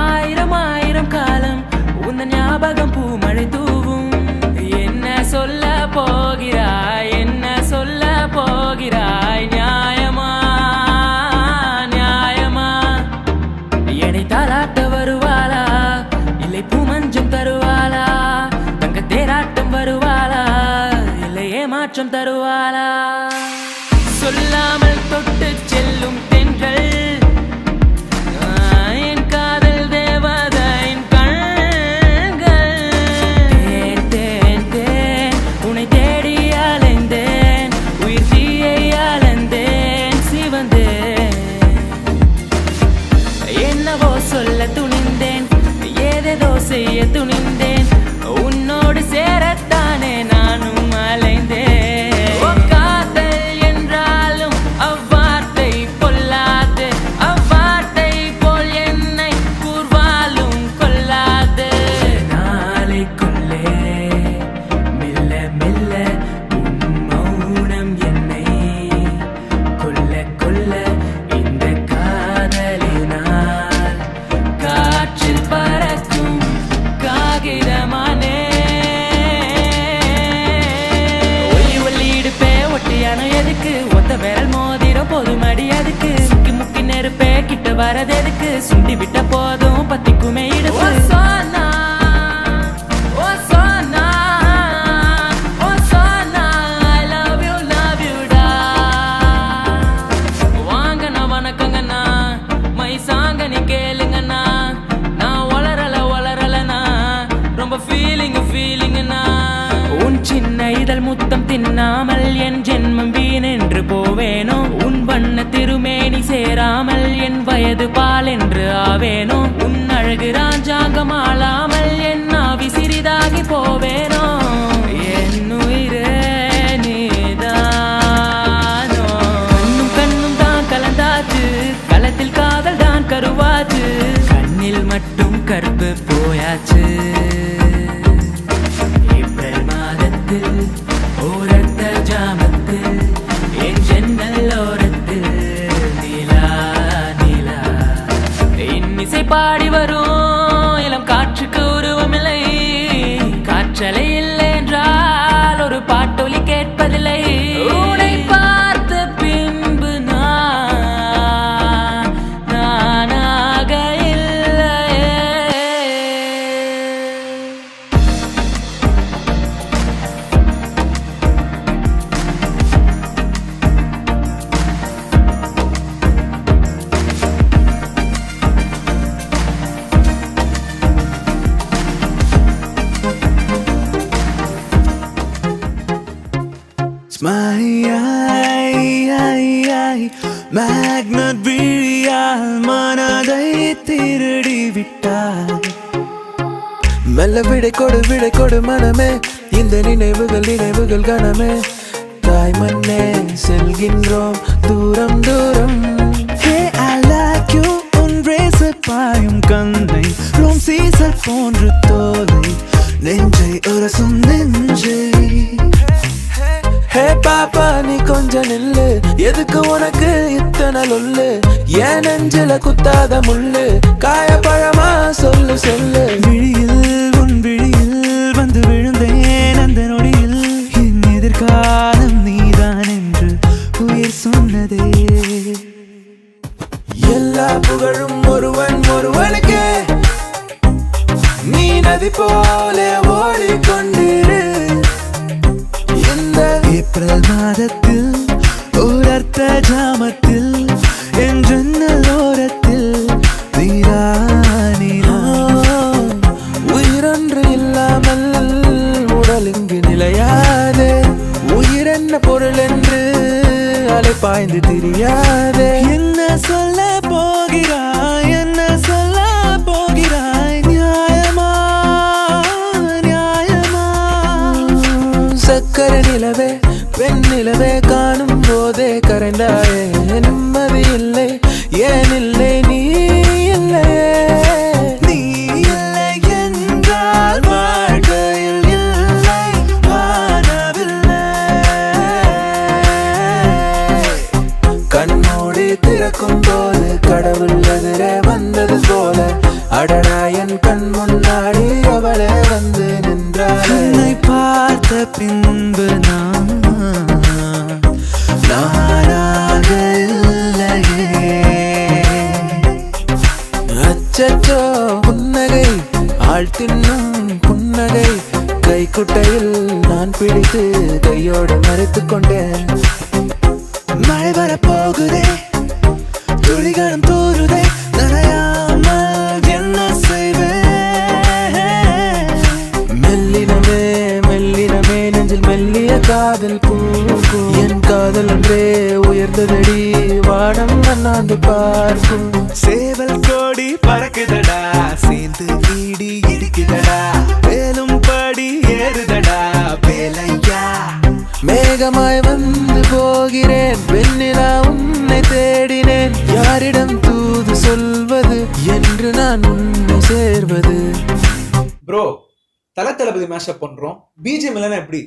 ஆயிரம் ஆயிரம் காலம் உந்த ஞாபகம் பூமழை தூவும் என்ன சொல்ல போகிறாய் என்ன சொல்ல போகிறாய் நியாயமா நியாயமா என்னை தாளாட்ட வருவாளா இல்லை பூமஞ்சம் தருவாளா தங்க தேராட்டம் வருவாளா இல்லை ஏமாற்றம் தருவாளா சொல்லாமல் தொட்டு செல்லும் தென்றல் என் காதல் தேவதையின் கண்கள் தேன் தேன் தேன் உன்னை தேடி அலைந்தேன் உயிர் தீயை அலைந்தேன் சிவந்தேன் என்னவோ சொல்ல துணிந்தேன் ஏதேதோ செய்ய துணிந்தேன் உன்னோடு சேரத்தானே நானும் அலைந்தேன் காதல் என்றாலும் அவ்வார்த்தை பொல்லாது அவ்வார்த்தை போல் என்னை கூர்வாலும் கொல்லாது நாளைக்குள்ளே மெல்ல மெல்ல உன் மௌனம் என்னை கொல்ல கொல்ல இந்த காதலினால் காற்றில் பறக்கும் காகிதமானே ஒல்லி ஒல்லி இடுப்பே ஒட்டியானோ எதுக்கு ஒத்த விரல் மோதிரம் போதும் அடி அதுக்கு சுக்கி முக்கி நெருப்பே கிட்ட வரது எதுக்கு சுண்டி விட்ட போதும் பத்திக்குமே இடுப்பு சோனா ஓ சோனா ஓ சோனா I love you டா வாங்கண்ணா வணக்கங்கண்ணா மை சாங்க நீ கேளுங்கண்ணா நான் வளரலண்ணா ரொம்ப ஃபீலிங்னா உன் சின்ன இதழ் முத்தம் தின்னாமல் என் ஜென்மம் வீணென்று போவேனோ உன் வண்ண திருமேனி சேராமல் என் வயது பால் என்று ஆவேனோ உன் அழகு ராஜாங்கம் ஆளாமல் என் ஆவி சிறிதாகி போவேனோ என் உயிரே நீதானோ கண்ணும் கண்ணும் தான் கலந்தாச்சு களத்தில் காதல் தான் கருவாச்சு கண்ணில் மட்டும் கருப்பு போயாச்சு ஏப்ரல் மாதத்தில் ஓரத்த ஜாமத்தில் என் ஜன்னல் ஓரத்தில் நிலா நிலா இன்னிசை பாடி வரும் இளம் காற்றுக்கு உருவமில்லை காற்றலை இல்லை என்றால் ஒரு பாட்டொலி கேட்பதில்லை உன்னை பார்த்த பின்பு நானாக இல்லையே மேக்னட் விழியால் மனதை திருடி விட்டாய் மெல்ல விடை கொடு மனமே இந்த நினைவுகள் கனமே தாய் மண்ணே செல்கின்றோம் தூரம் தூரம். Hey, I like you உன் ரேசர் பாயும் கண்ணை ரோம் சீசர் போன்று தோலை நெஞ்சை உரசும் நெஞ்சை. ஹே பாப்பா நீ கொஞ்சம் நில்லு எதுக்கு உனக்கு இத்தனை லொல்லு ஏன் நெஞ்சில குத்தாத முள்ளு காயப்பழமா சொல்லு சொல்லு. விழியில் உன் விழியில் வந்து விழுந்தேன் அந்த நொடியில் என் எதிர்காலம் நீதான் என்று உயிர் சொன்னதே. எல்லா புகழும் ஒருவனுக்கு நீ நதி போல ஓடிக்கொண்டிரு. இந்த ஏப்ரல் மாதத்தில் ஓரர்த்த ஜாமத்தில் என் ஜன்னல் ஓரத்தில் நீரானினா. உயிரொன்று இல்லாமல் உடல் இங்கு நிலையாதே உயிரென்ன பொருள் என்று அலைப்பாய்ந்து தெரியாதே. என்ன சொல்ல போகிறாய் என்ன சொல்ல போகிறாய் நியாயமா நியாயமா. சக்கர நிலவே பெண் நிலவே காணும் போதே கரைந்தாயே நிம்மதி இல்லை ஏன் இல்லை நீ இல்லையே. நீ இல்லை என்றால் வாழ்க்கையில் இல்லை வானவில்லை. கண்மூடி திறக்கும் போது கடவுள் எதிரே வந்தது போல அடடா என் கண் முன்னாடி அவளே வந்து நின்றாள். உன்னை பார்த்த பின்பு நானாக இல்லையே. அச்சச்சோ புன்னகை ஆள் தின்னும் புன்னகை கைக்குட்டையில் நான் பிடித்து கையோடு மறைத்துக் கொண்டேன். மழை வரப்போகுதே துளிகளும் தூருதே நனையாமல் என்ன செய்வேன். மெல்லினமே மெல்லினமே நெஞ்சில் மெல்லிய காதல் பூக்கும் என் காதல் ஒன்றே உயர்ந்ததடி வானம் அண்ணாந்து பார்க்கும். சேவல் கோடி பறக்குதடா சேர்ந்து இடி இடிக்குதடா மேலும் படி ஏறுதடா வேலையா. மேகமாய் வந்து போகிறேன் வெண்ணிலா உன்னை தேடினேன் யாரிடம் தூது சொல்வது என்று நான் உன்னை சேர்வது. ப்ரோ தளபதி மேஷப் பண்றோம் பிஜிஎம் இல்லைன்னா எப்படி?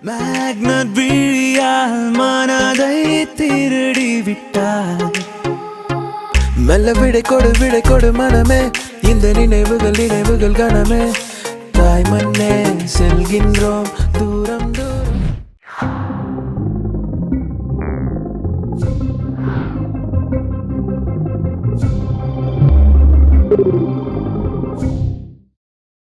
மேக்னட் விழியால் மனதை திருடி விட்டாய். மெல்ல விடை கொடு மனமே இந்த நினைவுகள் கனமே தாய் மண்ணே செல்கின்றோம் தூரம் தூரம்.